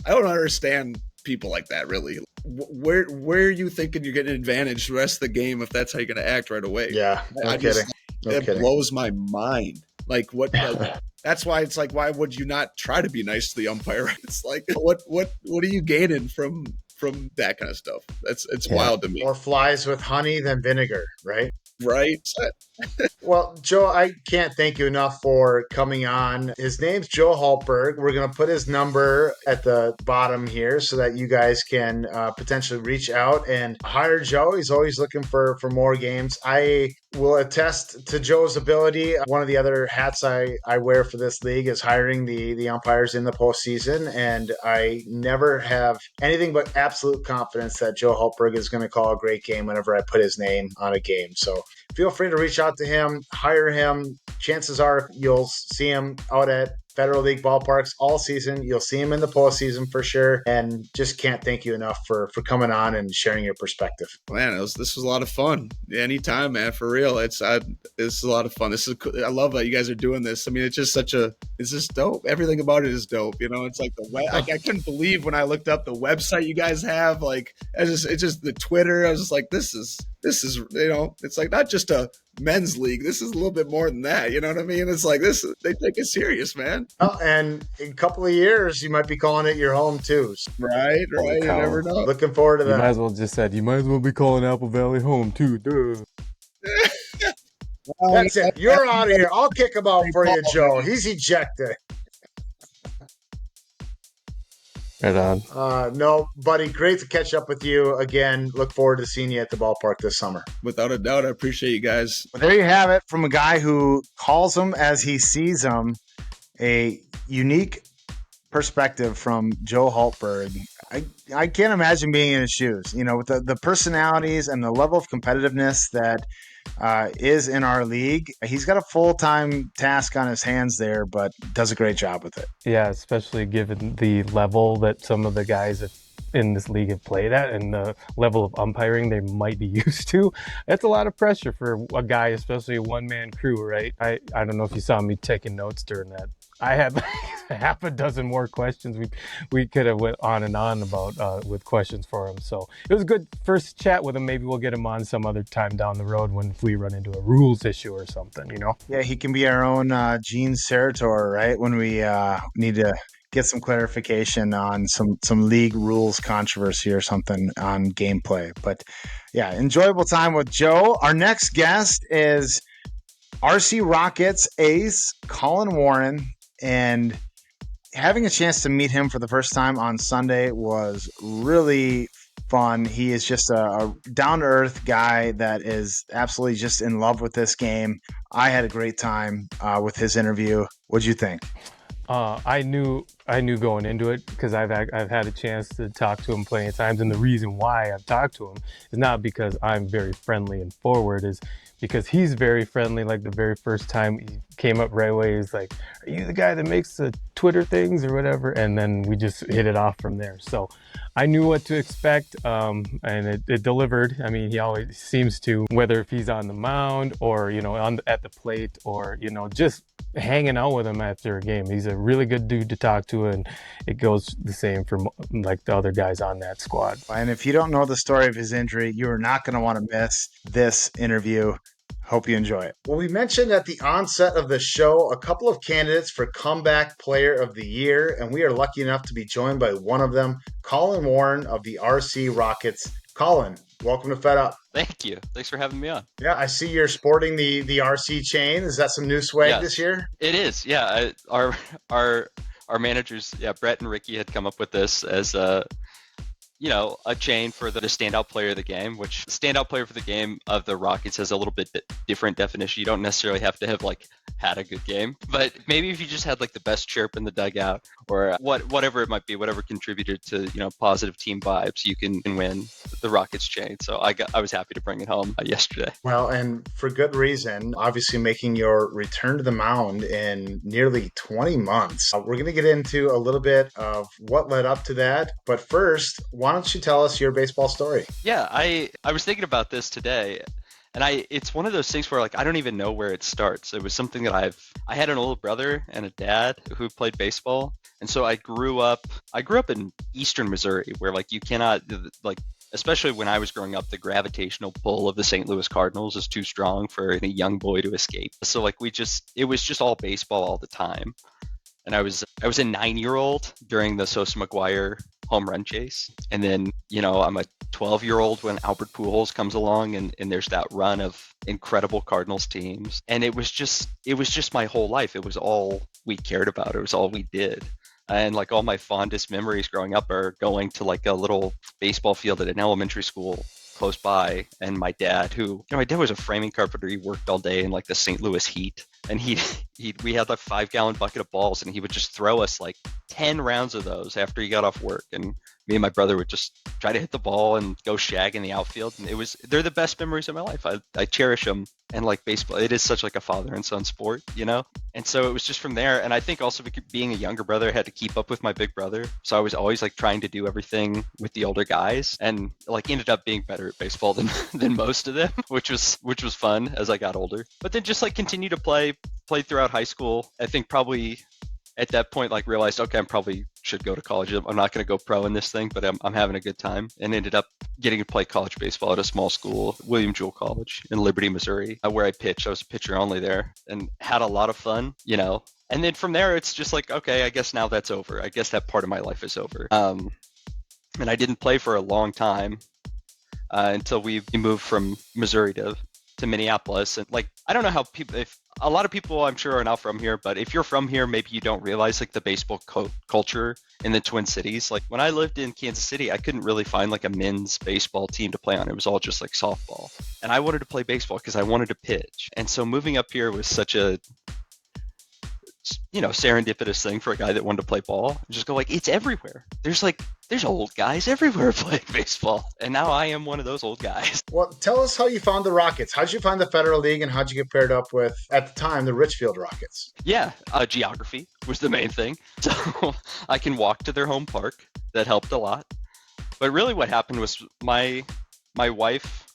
I don't understand people like that really. Where are you thinking you're getting an advantage the rest of the game if that's how you're going to act right away? Yeah, no kidding. It blows my mind. Like what? That's why it's like, why would you not try to be nice to the umpire? It's like, what are you gaining from that kind of stuff? It's wild to me. More flies with honey than vinegar, right? Right. Well, Joe, I can't thank you enough for coming on. His name's Joe Hultberg. We're going to put his number at the bottom here so that you guys can potentially reach out and hire Joe. He's always looking for more games. I will attest to Joe's ability. One of the other hats I wear for this league is hiring the umpires in the postseason, and I never have anything but absolute confidence that Joe Hultberg is going to call a great game whenever I put his name on a game. So feel free to reach out to him, hire him. Chances are you'll see him out at Federal League ballparks all season. You'll see him in the postseason for sure. And just can't thank you enough for coming on and sharing your perspective. Man, this was a lot of fun. Anytime, man, for real. It's a lot of fun. I love that you guys are doing this. I mean, it's just dope. Everything about it is dope. You know, it's like I couldn't believe when I looked up the website you guys have. Like, it's just the Twitter. I was just like, this is, you know, it's like not just a men's league. This is a little bit more than that. You know what I mean? It's like they take it serious, man. Oh, and in a couple of years, you might be calling it your home too. Right. You never know. Looking forward to that. You might as well just said, you might as well be calling Apple Valley home too. Duh. That's it. You're out of here. I'll kick him out for you, Joe. He's ejected. Right on. No, buddy, great to catch up with you again. Look forward to seeing you at the ballpark this summer. Without a doubt, I appreciate you guys. Well, there you have it from a guy who calls them as he sees them. A unique perspective from Joe Hultberg. I can't imagine being in his shoes, you know, with the personalities and the level of competitiveness that is in our league. He's got a full-time task on his hands there, but does a great job with it. Yeah, especially given the level that some of the guys in this league have played at and the level of umpiring they might be used to. That's a lot of pressure for a guy, especially a one-man crew, right? I don't know if you saw me taking notes during that. I had half a dozen more questions. We could have went on and on about with questions for him. So it was a good first chat with him. Maybe we'll get him on some other time down the road if we run into a rules issue or something, you know? Yeah, he can be our own Gene Serator, right? When we need to get some clarification on some league rules controversy or something on gameplay. But yeah, enjoyable time with Joe. Our next guest is RC Rockets ace Colin Warren, and having a chance to meet him for the first time on Sunday was really fun. He is just a down-to-earth guy that is absolutely just in love with this game. I had a great time with his interview. What'd you think? I knew going into it because I've had a chance to talk to him plenty of times, and the reason why I've talked to him is not because I'm very friendly and forward, is because he's very friendly. Like the very first time he came up right away, he's like, "Are you the guy that makes the Twitter things or whatever?" And then we just hit it off from there. So I knew what to expect, and it delivered. I mean, he always seems to, whether if he's on the mound or at the plate or just hanging out with him after a game. He's a really good dude to talk to, and it goes the same for like the other guys on that squad. And if you don't know the story of his injury, you are not going to want to miss this interview. Hope you enjoy it. Well, we mentioned at the onset of the show a couple of candidates for Comeback Player of the Year, and we are lucky enough to be joined by one of them, Colin Warren of the RC Rockets. Colin, welcome to Fed Up. Thank you. Thanks for having me on. Yeah, I see you're sporting the RC chain. Is that some new swag this year? It is. Yeah, our managers, Brett and Ricky had come up with this as a chain for the standout player of the game, which the standout player for the game of the Rockets has a little bit different definition. You don't necessarily have to have had a good game, but maybe if you just had the best chirp in the dugout or whatever it might be, whatever contributed to positive team vibes, you can win the Rockets chain. So I was happy to bring it home yesterday. Well, and for good reason. Obviously, making your return to the mound in nearly 20 months. We're going to get into a little bit of what led up to that, but first, why don't you tell us your baseball story? Yeah, I was thinking about this today, and it's one of those things where I don't even know where it starts. It was something that I had an older brother and a dad who played baseball, and so I grew up in eastern Missouri, where you cannot especially when I was growing up, the gravitational pull of the St. Louis Cardinals is too strong for any young boy to escape. So it was just all baseball all the time. And I was a 9-year-old during the Sosa McGuire home run chase. And then, I'm a 12-year-old when Albert Pujols comes along and there's that run of incredible Cardinals teams. And it was just my whole life. It was all we cared about. It was all we did. And all my fondest memories growing up are going to a little baseball field at an elementary school close by, and my dad, my dad was a framing carpenter. He worked all day in the St. Louis heat, and we had a 5-gallon bucket of balls, and he would just throw us 10 rounds of those after he got off work, and me and my brother would just try to hit the ball and go shag in the outfield, and they're the best memories of my life. I cherish them, and baseball, it is such a father and son sport, and so it was just from there. And I think also being a younger brother, I had to keep up with my big brother, so I was always trying to do everything with the older guys, and ended up being better at baseball than most of them, which was fun as I got older. But then just continue to play throughout high school. I think probably at that point realized, okay, I probably should go to college. I'm not going to go pro in this thing, but I'm having a good time, and ended up getting to play college baseball at a small school, William Jewell College in Liberty, Missouri, where I pitched. I was a pitcher only there and had a lot of fun, And then from there, it's just okay, I guess now that's over. I guess that part of my life is over. And I didn't play for a long time until we moved from Missouri to Minneapolis. And I don't know how if a lot of people I'm sure are not from here, but if you're from here, maybe you don't realize the baseball culture in the Twin Cities. When I lived in Kansas City, I couldn't really find a men's baseball team to play on. It was all just softball, and I wanted to play baseball because I wanted to pitch. And so moving up here was such a serendipitous thing for a guy that wanted to play ball. Just go it's everywhere. There's old guys everywhere playing baseball, and now I am one of those old guys. Well, tell us how you found the Rockets. How'd you find the Federal League, and how'd you get paired up with, at the time, the Richfield Rockets? Yeah, geography was the main thing. So I can walk to their home park. That helped a lot. But really what happened was my wife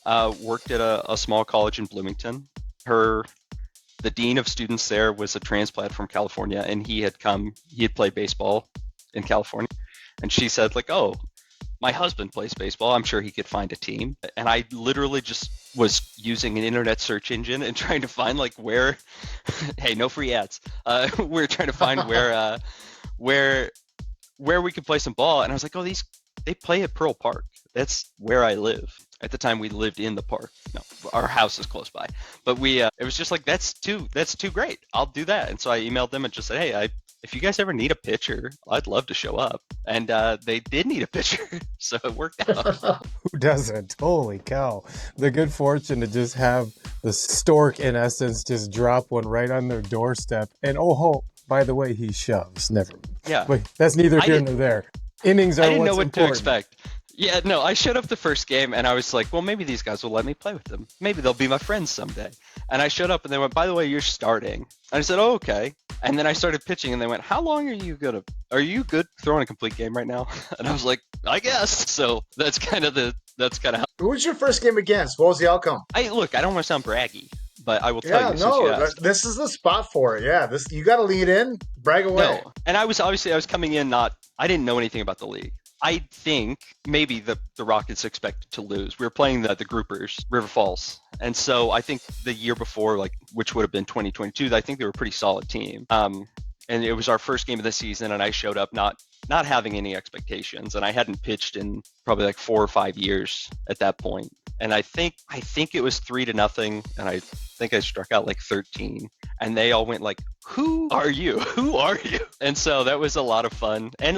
worked at a small college in Bloomington. The The dean of students there was a transplant from California, and he had played baseball in California. And she said, like, oh, my husband plays baseball. I'm sure he could find a team. And I literally just was using an internet search engine and trying to find like where, hey, no free ads. We're trying to find where we could play some ball. And I was like, oh, they play at Pearl Park. That's where I live. At the time, we lived in the park. No, our house is close by. But it was just like, that's too great. I'll do that. And so I emailed them and just said, hey, if you guys ever need a pitcher, I'd love to show up. And they did need a pitcher, so it worked out. Who doesn't? Holy cow. The good fortune to just have the stork, in essence, just drop one right on their doorstep. And by the way, he shoves. Never. Yeah. But that's neither here nor there. Innings are I didn't what's know what important. to expect. Yeah, no, I showed up the first game and I was like, well, maybe these guys will let me play with them. Maybe they'll be my friends someday. And I showed up and they went, by the way, you're starting. And I said, oh, okay. And then I started pitching and they went, how long are you good throwing a complete game right now? And I was like, I guess. So that's kind of how. Who was your first game against? What was the outcome? I don't want to sound braggy, but I will tell you. No, this is the spot for it. Yeah, you got to lead in, brag away. No, and I was coming in I didn't know anything about the league. I think maybe the Rockets expected to lose. We were playing the groupers, River Falls. And so I think the year before, which would have been 2022, I think they were a pretty solid team. And it was our first game of the season, and I showed up not having any expectations. And I hadn't pitched in probably 4 or 5 years at that point. And I think it was 3-0, and I think I struck out 13. And they all went like, who are you? Who are you? And so that was a lot of fun. And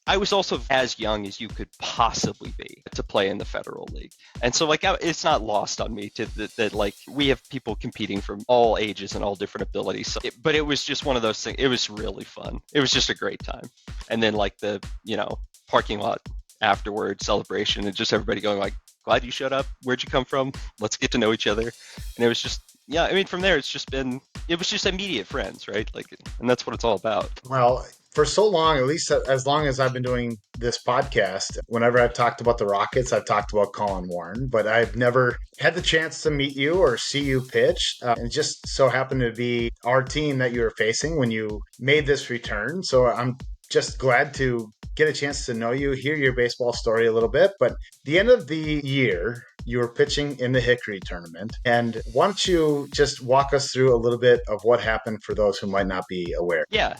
I was also as young as you could possibly be to play in the Federal League. And so it's not lost on me that we have people competing from all ages and all different abilities. So but it was just one of those things. It was really fun. It was just a great time. And then the parking lot afterward celebration and just everybody going like, glad you showed up. Where'd you come from? Let's get to know each other. And it was just, from there, it was just immediate friends, right? And that's what it's all about. Well, for so long, at least as long as I've been doing this podcast, whenever I've talked about the Rockets, I've talked about Colin Warren, but I've never had the chance to meet you or see you pitch. And it just so happened to be our team that you were facing when you made this return. So I'm just glad to get a chance to know you, hear your baseball story a little bit. But the end of the year, you were pitching in the Hickory tournament. And why don't you just walk us through a little bit of what happened for those who might not be aware? Yeah,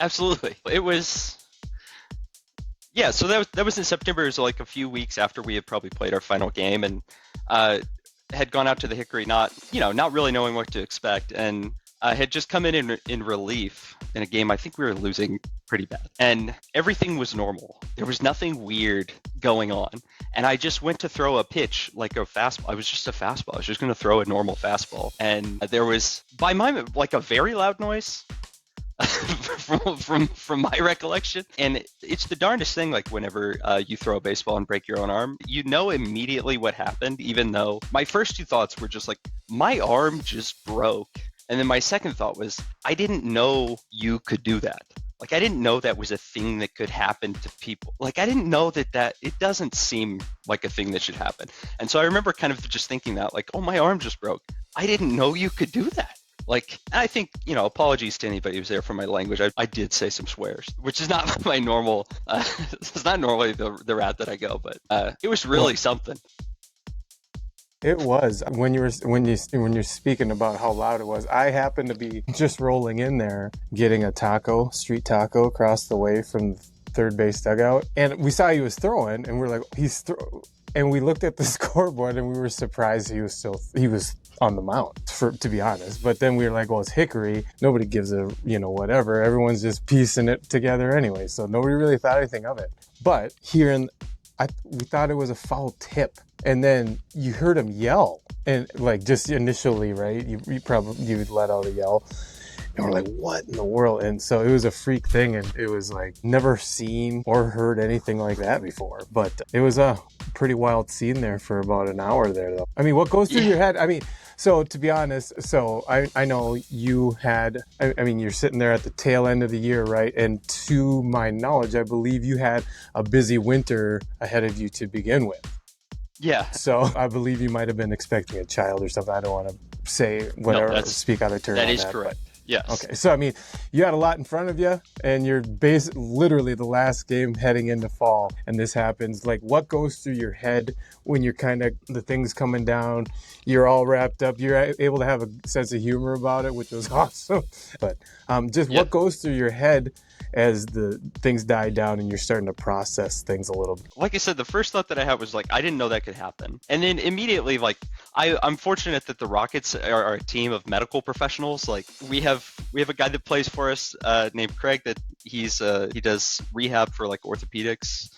absolutely. It was, so that was in September. It was a few weeks after we had probably played our final game and had gone out to the Hickory, not really knowing what to expect. And had just come in relief in a game. I think we were losing pretty bad. And everything was normal. There was nothing weird going on. And I just went to throw a pitch like a fastball. It was just a fastball. I was just going to throw a normal fastball. And there was, by my, a very loud noise from my recollection. And it's the darndest thing, whenever you throw a baseball and break your own arm, you know immediately what happened, even though my first two thoughts were just my arm just broke. And then my second thought was, I didn't know you could do that. I didn't know that was a thing that could happen to people. I didn't know that it doesn't seem like a thing that should happen. And so I remember kind of just thinking that, oh, my arm just broke. I didn't know you could do that. I think, apologies to anybody who's there for my language. I did say some swears, which is not my normal, it's not normally the route that I go, but it was really something. It was. When you're speaking about how loud it was, I happened to be just rolling in there, getting a street taco across the way from the third base dugout, and we saw he was throwing, and we're like, and we looked at the scoreboard, and we were surprised he was on the mound, to be honest. But then we were like, well, it's Hickory. Nobody gives a, whatever. Everyone's just piecing it together anyway, so nobody really thought anything of it. But we thought it was a foul tip. And then you heard him yell, and just initially, right? You would let out a yell, and we're like, "What in the world?" And so it was a freak thing, and it was never seen or heard anything like that before. But it was a pretty wild scene there for about an hour there, though. I mean, what goes through your head? I mean, so to be honest, I know you had. I mean, you're sitting there at the tail end of the year, right? And to my knowledge, I believe you had a busy winter ahead of you to begin with. Yeah. So I believe you might have been expecting a child or something. I don't want to say whatever, speak out of turn. That on is that, correct. But, yes. Okay. So, I mean, you had a lot in front of you and you're literally the last game heading into fall and this happens. Like, what goes through your head when you're the things coming down, you're all wrapped up, you're able to have a sense of humor about it, which was awesome. But what goes through your head as the things die down and you're starting to process things a little bit? Like I said, the first thought that I had was like, I didn't know that could happen. And then immediately, like, I'm fortunate that the Rockets are a team of medical professionals. Like, we have a guy that plays for us named Craig that he does rehab for like orthopedics.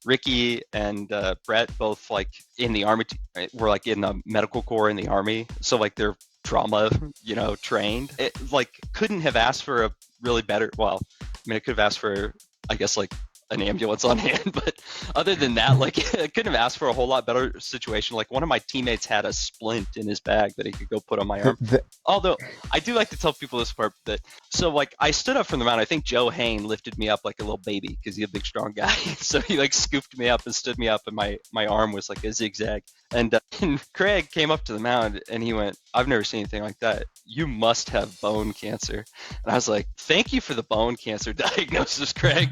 Ricky and Brett both like in the Army, were like in the medical corps in the Army. So like they're trauma, trained. It like couldn't have asked for a really better, well, I mean, I could have asked for, I guess, like an ambulance on hand, but other than that, like I couldn't have asked for a whole lot better situation. Like one of my teammates had a splint in his bag that he could go put on my arm. Although I do like to tell people this part that, so like I stood up from the mound. I think Joe Hain lifted me up like a little baby because he's a big, strong guy. So he like scooped me up and stood me up and my arm was like a zigzag. And Craig came up to the mound and he went, "I've never seen anything like that. You must have bone cancer." And I was like, "Thank you for the bone cancer diagnosis, Craig.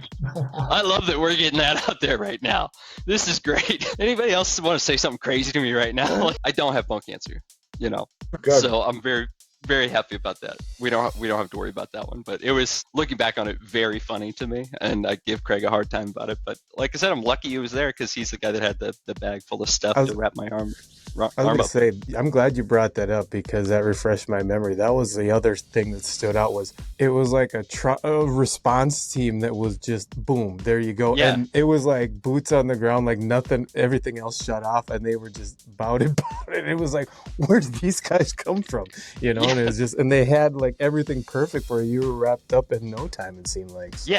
I love that we're getting that out there right now. This is great. Anybody else want to say something crazy to me right now?" Like, I don't have bone cancer, Good. So I'm very, very happy about that. We don't have to worry about that one. But it was, looking back on it, very funny to me, and I give Craig a hard time about it. But like I said, I'm lucky he was there because he's the guy that had the bag full of stuff to wrap my arm. I was going to say, I'm glad you brought that up because that refreshed my memory. That was the other thing that stood out was it was like a response team that was just boom, there you go. Yeah. And it was like boots on the ground, like nothing, everything else shut off and they were just about it. It was like, where did these guys come from? And it was just, and they had like everything perfect where you were wrapped up in no time, it seemed like. So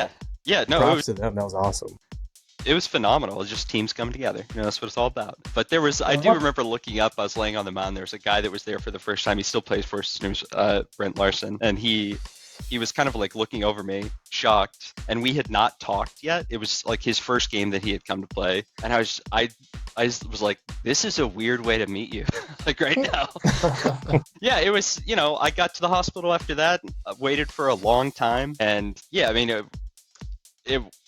yeah. No, props to them. That was awesome. It was phenomenal. It was just teams coming together. That's what it's all about. But I do remember looking up, I was laying on the mound. There was a guy that was there for the first time. He still plays for us. His name's Brent Larson. And he was kind of like looking over me, shocked. And we had not talked yet. It was like his first game that he had come to play. And I was like, this is a weird way to meet you, like right now. Yeah, it was, I got to the hospital after that, waited for a long time. And yeah, I mean,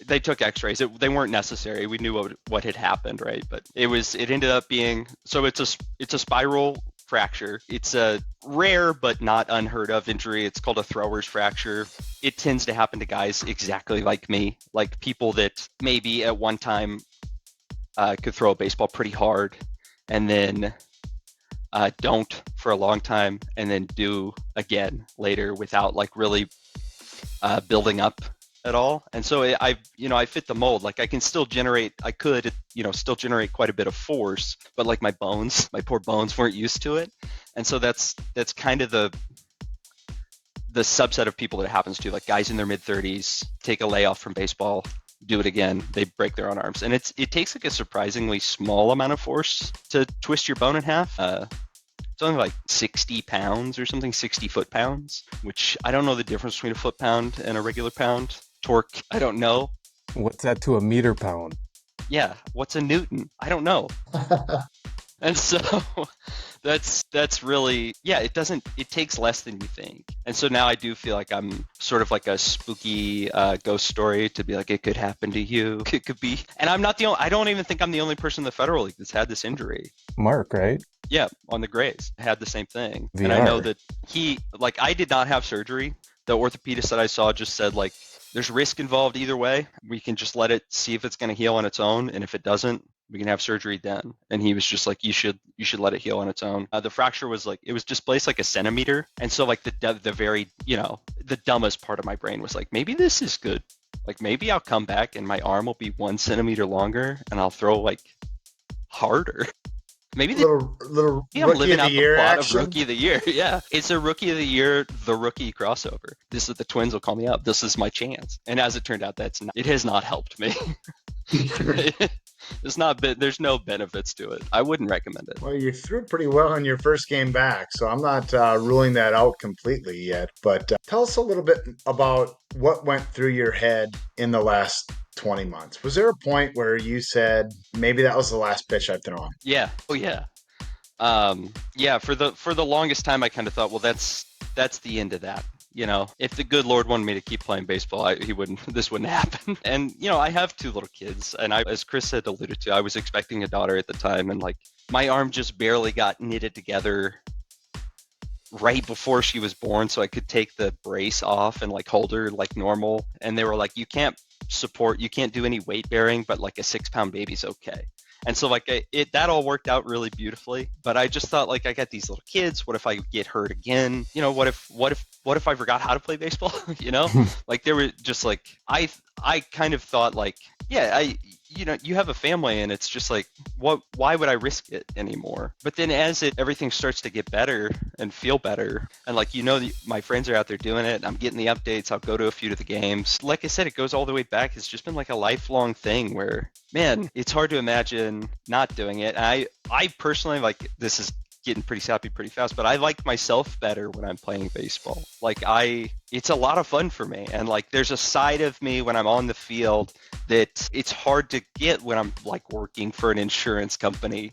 they took x-rays. They weren't necessary. We knew what had happened, right? But it ended up being, so it's a spiral fracture. It's a rare but not unheard of injury. It's called a thrower's fracture. It tends to happen to guys exactly like me, like people that maybe at one time could throw a baseball pretty hard and then don't for a long time and then do again later without like really building up at all. And so I fit the mold. Like I could still generate quite a bit of force, but like my poor bones weren't used to it. And so that's kind of the subset of people that it happens to, like guys in their mid 30s take a layoff from baseball, do it again, they break their own arms. And it takes like a surprisingly small amount of force to twist your bone in half. It's only like 60 pounds or something, 60 foot-pounds, which I don't know the difference between a foot-pound and a regular pound. Torque, I don't know. What's that to a meter pound? Yeah, what's a Newton? I don't know. And so that's really, it takes less than you think. And so now I do feel like I'm sort of like a spooky ghost story to be like, it could happen to you. It could be. And I don't even think I'm the only person in the Federal League that's had this injury. Mark, right? Yeah, on the Grays, had the same thing. VR. And I know that I did not have surgery. The orthopedist that I saw just said like, there's risk involved either way. We can just let it see if it's going to heal on its own. And if it doesn't, we can have surgery then. And he was just like, you should let it heal on its own. The fracture was like, it was displaced like a centimeter. And so like the very, the dumbest part of my brain was like, maybe this is good. Like maybe I'll come back and my arm will be 1 centimeter longer and I'll throw like harder. Maybe little I'm living out the plot action. of Rookie of the Year. Yeah, it's a Rookie of the Year, the rookie crossover. This is the Twins will call me up. This is my chance. And as it turned out, it has not helped me. There's no benefits to it. I wouldn't recommend it. Well, you threw pretty well in your first game back, so I'm not ruling that out completely yet. But tell us a little bit about what went through your head in the last 20 months. Was there a point where you said, maybe that was the last pitch I've thrown? Yeah. Oh, yeah. Yeah, for the longest time, I kind of thought, well, that's the end of that. If the good Lord wanted me to keep playing baseball, this wouldn't happen. And I have 2 little kids, and as Chris had alluded to, I was expecting a daughter at the time, and like my arm just barely got knitted together right before she was born, so I could take the brace off and like hold her like normal. And they were like, you can't do any weight bearing, but like a 6-pound baby's okay. And so like that all worked out really beautifully. But I just thought, like, I got these little kids. What if I get hurt again? What if I forgot how to play baseball? Like there were just like I kind of thought like, yeah, you have a family, and it's just like, why would I risk it anymore? But then as everything starts to get better and feel better, and like, my friends are out there doing it, and I'm getting the updates, I'll go to a few of the games. Like I said, it goes all the way back. It's just been like a lifelong thing where, man, it's hard to imagine not doing it. And I personally, like, this is getting pretty sappy pretty fast, but I like myself better when I'm playing baseball. Like it's a lot of fun for me. And like, there's a side of me when I'm on the field that it's hard to get when I'm like working for an insurance company,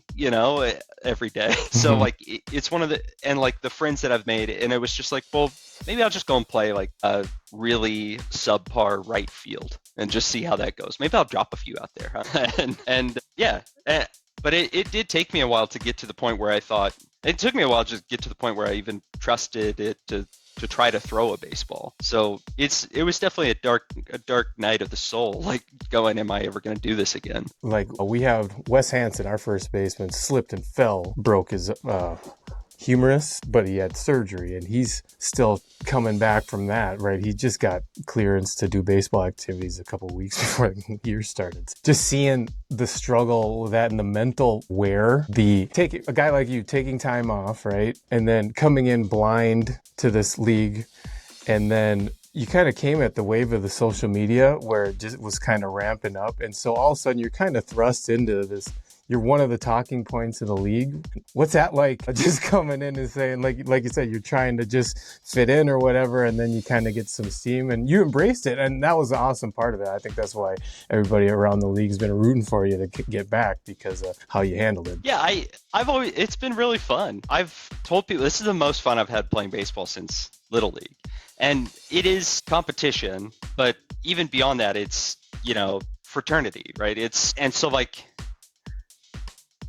every day. So like, it's one of and like the friends that I've made, and it was just like, well, maybe I'll just go and play like a really subpar right field and just see how that goes. Maybe I'll drop a few out there. Huh? and yeah. But it did take me a while to get to the point where I thought, it took me a while to get to the point where I even trusted it to try to throw a baseball. So it was definitely a dark night of the soul, like going, am I ever going to do this again? Like, we have Wes Hansen, our first baseman, slipped and fell, broke his humerus, but he had surgery, and he's still coming back from that, right? He just got clearance to do baseball activities a couple of weeks before the year started. Just seeing the struggle with that and the mental wear, a guy like you taking time off, right? And then coming in blind to this league, and then you kind of came at the wave of the social media where it just was kind of ramping up. And so all of a sudden you're kind of thrust into this. You're one of the talking points of the league. What's that like? Just coming in and saying, like you said, you're trying to just fit in or whatever, and then you kind of get some steam, and you embraced it, and that was the awesome part of it. I think that's why everybody around the league has been rooting for you to get back, because of how you handled it. Yeah, it's been really fun. I've told people this is the most fun I've had playing baseball since Little League, and it is competition, but even beyond that, it's fraternity, right? And so like.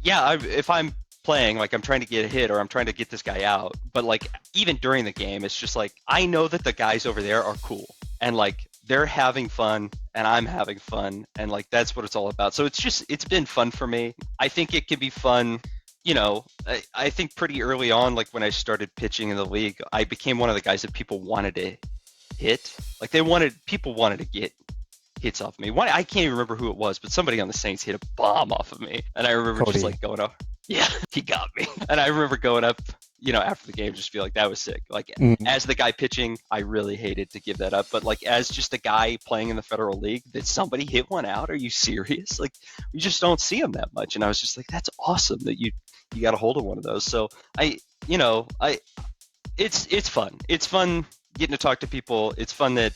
Yeah, if I'm playing, like I'm trying to get a hit or I'm trying to get this guy out, but like even during the game, it's just like, I know that the guys over there are cool, and like they're having fun and I'm having fun, and like that's what it's all about. So it's been fun for me. I think it can be fun. I think pretty early on, like when I started pitching in the league, I became one of the guys that people wanted to hit. Like people wanted to get hits off me. I can't even remember who it was, but somebody on the Saints hit a bomb off of me, and I remember Cody. Just like going up. Yeah, he got me, and I remember going up, after the game, just feel like that was sick. Like as the guy pitching, I really hated to give that up, but like as just a guy playing in the Federal League, that somebody hit one out. Are you serious? Like we just don't see them that much, and I was just like, that's awesome that you got a hold of one of those. So it's fun. It's fun getting to talk to people. It's fun that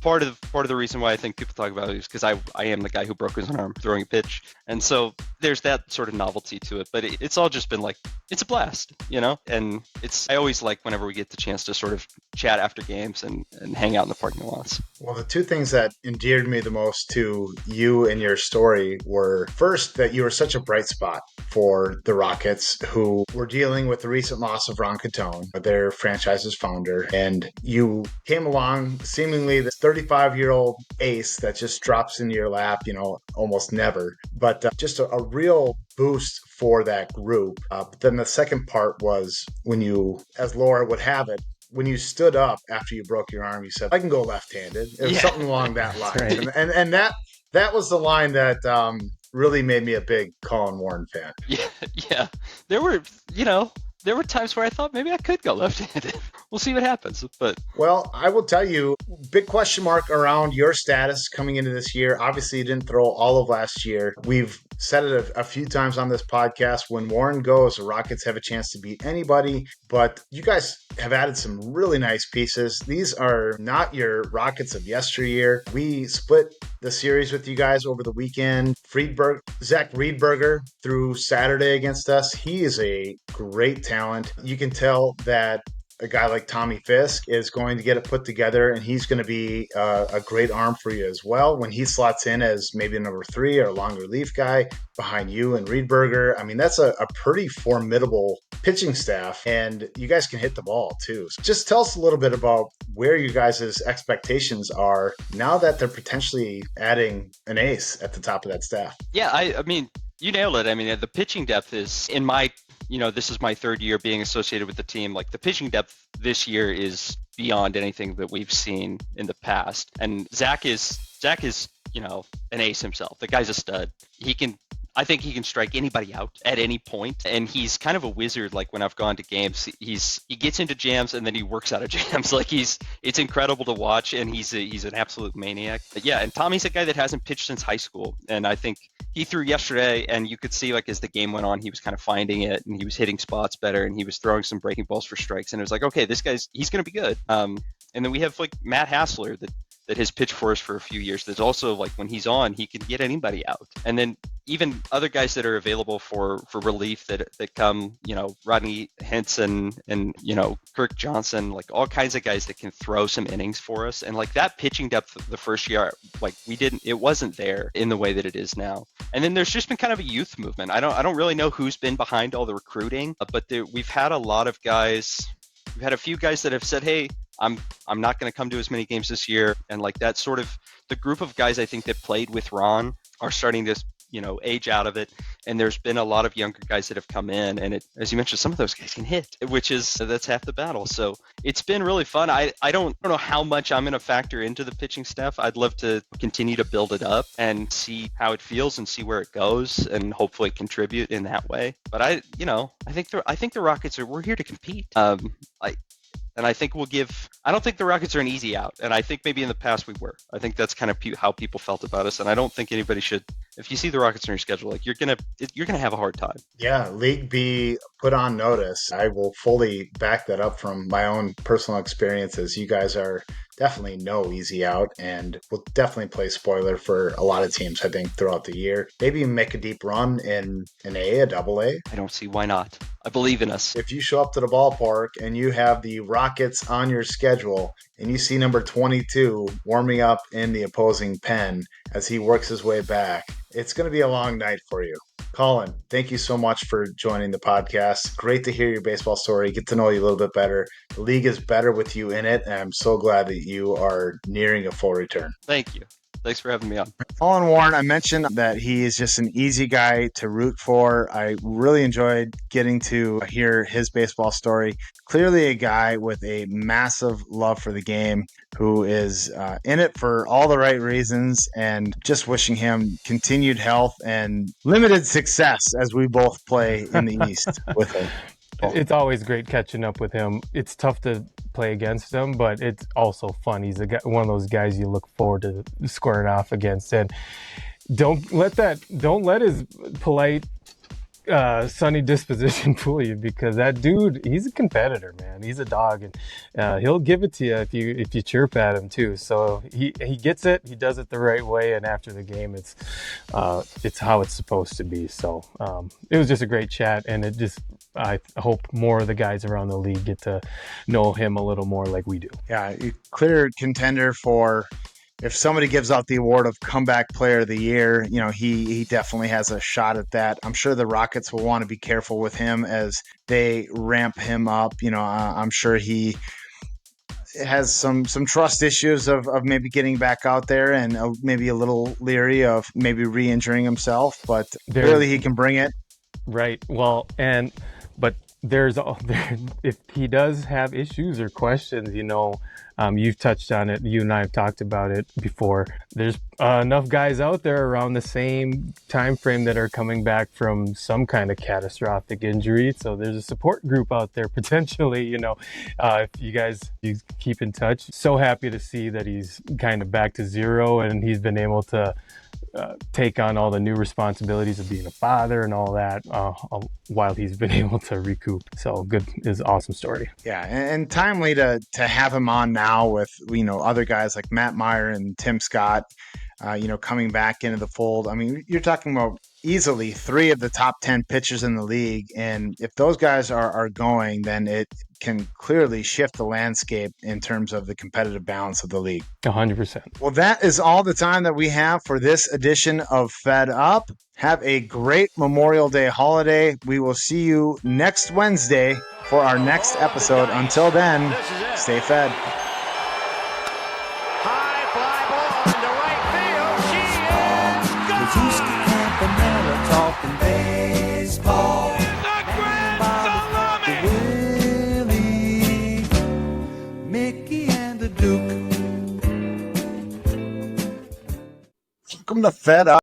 part of the reason why I think people talk about it is because I am the guy who broke his arm throwing a pitch, and so there's that sort of novelty to it. But it's all just been like, it's a blast, and I always like whenever we get the chance to sort of chat after games and hang out in the parking lots. Well, the 2 things that endeared me the most to you and your story were, first, that you were such a bright spot for the Rockets, who were dealing with the recent loss of Ron Catone, their franchise's founder, and you came along seemingly this 35-year-old ace that just drops into your lap, almost never, but just a real boost for that group. But then the second part was when you, as Laura would have it, when you stood up after you broke your arm, you said, I can go left-handed. It was something along that line. Right. And that was the line that really made me a big Colin Warren fan. Yeah. There were, there were times where I thought maybe I could go left-handed. We'll see what happens. But Well, I will tell you, big question mark around your status coming into this year. Obviously, you didn't throw all of last year. We've said it a few times on this podcast. When Warren goes, the Rockets have a chance to beat anybody. But you guys have added some really nice pieces. These are not your Rockets of yesteryear. We split the series with you guys over the weekend. Zach Friedberger through Saturday against us. He is a great talent. You can tell that a guy like Tommy Fisk is going to get it put together, and he's going to be a great arm for you as well when he slots in as maybe a number 3 or a long relief guy behind you and Friedberger. I mean, that's a pretty formidable pitching staff, and you guys can hit the ball too. So just tell us a little bit about where you guys' expectations are now that they're potentially adding an ace at the top of that staff. yeah, I mean, you nailed it. I mean, the pitching depth is in my, this is my third year being associated with the team. Like the pitching depth this year is beyond anything that we've seen in the past. And Zach is, an ace himself. The guy's a stud. I think he can strike anybody out at any point, and he's kind of a wizard. Like when I've gone to games, he gets into jams and then he works out of jams. Like it's incredible to watch, and he's an absolute maniac. But yeah, and Tommy's a guy that hasn't pitched since high school, and I think he threw yesterday, and you could see like as the game went on, he was kind of finding it, and he was hitting spots better, and he was throwing some breaking balls for strikes, and it was like, okay, he's going to be good. And then we have like Matt Hassler that has pitched for us for a few years. That's also like when he's on, he can get anybody out. And then even other guys that are available for relief that come, Rodney Henson and, Kirk Johnson, like all kinds of guys that can throw some innings for us. And like that pitching depth the first year, like it wasn't there in the way that it is now. And then there's just been kind of a youth movement. I don't really know who's been behind all the recruiting, but we've had a lot of guys. We've had a few guys that have said, hey, I'm not going to come to as many games this year. And like that sort of the group of guys I think that played with Ron are starting to, age out of it. And there's been a lot of younger guys that have come in. And as you mentioned, some of those guys can hit, that's half the battle. So it's been really fun. I don't know how much I'm going to factor into the pitching staff. I'd love to continue to build it up and see how it feels and see where it goes and hopefully contribute in that way. But I think the Rockets we're here to compete. And I think I don't think the Rockets are an easy out. And I think maybe in the past we were. I think that's kind of how people felt about us. And I don't think anybody should, if you see the Rockets on your schedule, like you're going to have a hard time. Yeah, League B put on notice. I will fully back that up from my own personal experiences. You guys are definitely no easy out, and will definitely play spoiler for a lot of teams, I think, throughout the year. Maybe make a deep run in an a double A. I don't see why not. I believe in us. If you show up to the ballpark and you have the Rockets on your schedule and you see number 22 warming up in the opposing pen as he works his way back, it's going to be a long night for you. Colin, thank you so much for joining the podcast. Great to hear your baseball story, get to know you a little bit better. The league is better with you in it, and I'm so glad that you are nearing a full return. Thank you. Thanks for having me on. Colin Warren, I mentioned that he is just an easy guy to root for. I really enjoyed getting to hear his baseball story. Clearly a guy with a massive love for the game who is in it for all the right reasons, and just wishing him continued health and limited success as we both play in the East with him. It's always great catching up with him. It's tough to play against him, but it's also fun. He's one of those guys you look forward to squaring off against. And don't let his polite, sunny disposition fool you, because that dude, he's a competitor, man. He's a dog, and he'll give it to you if you chirp at him too. So he gets it. He does it the right way, and after the game, it's how it's supposed to be. So it was just a great chat, and I hope more of the guys around the league get to know him a little more like we do. Yeah, clear contender for. If somebody gives out the award of comeback player of the year, he definitely has a shot at that. I'm sure the Rockets will want to be careful with him as they ramp him up. I'm sure he has some trust issues of maybe getting back out there, and maybe a little leery of maybe re-injuring himself, but clearly he can bring it. Right. Well, but if he does have issues or questions, you've touched on it. You and I have talked about it before. There's enough guys out there around the same time frame that are coming back from some kind of catastrophic injury. So there's a support group out there potentially. If you keep in touch. So happy to see that he's kind of back to zero and he's been able to take on all the new responsibilities of being a father and all that while he's been able to recoup. So good is an awesome story. Yeah, and timely to have him on now with other guys like Matt Meyer and Tim Scott, coming back into the fold. I mean, you're talking about easily 3 of the top 10 pitchers in the league, and if those guys are going, then it can clearly shift the landscape in terms of the competitive balance of the league. 100%. Well, that is all the time that we have for this edition of Fed Up. Have a great Memorial Day holiday. We will see you next Wednesday for our next episode. Until then, stay fed. High fly ball into right field. She is gone. Talking baseball. Willie, Mickey, and the Duke. Welcome to Fed Up.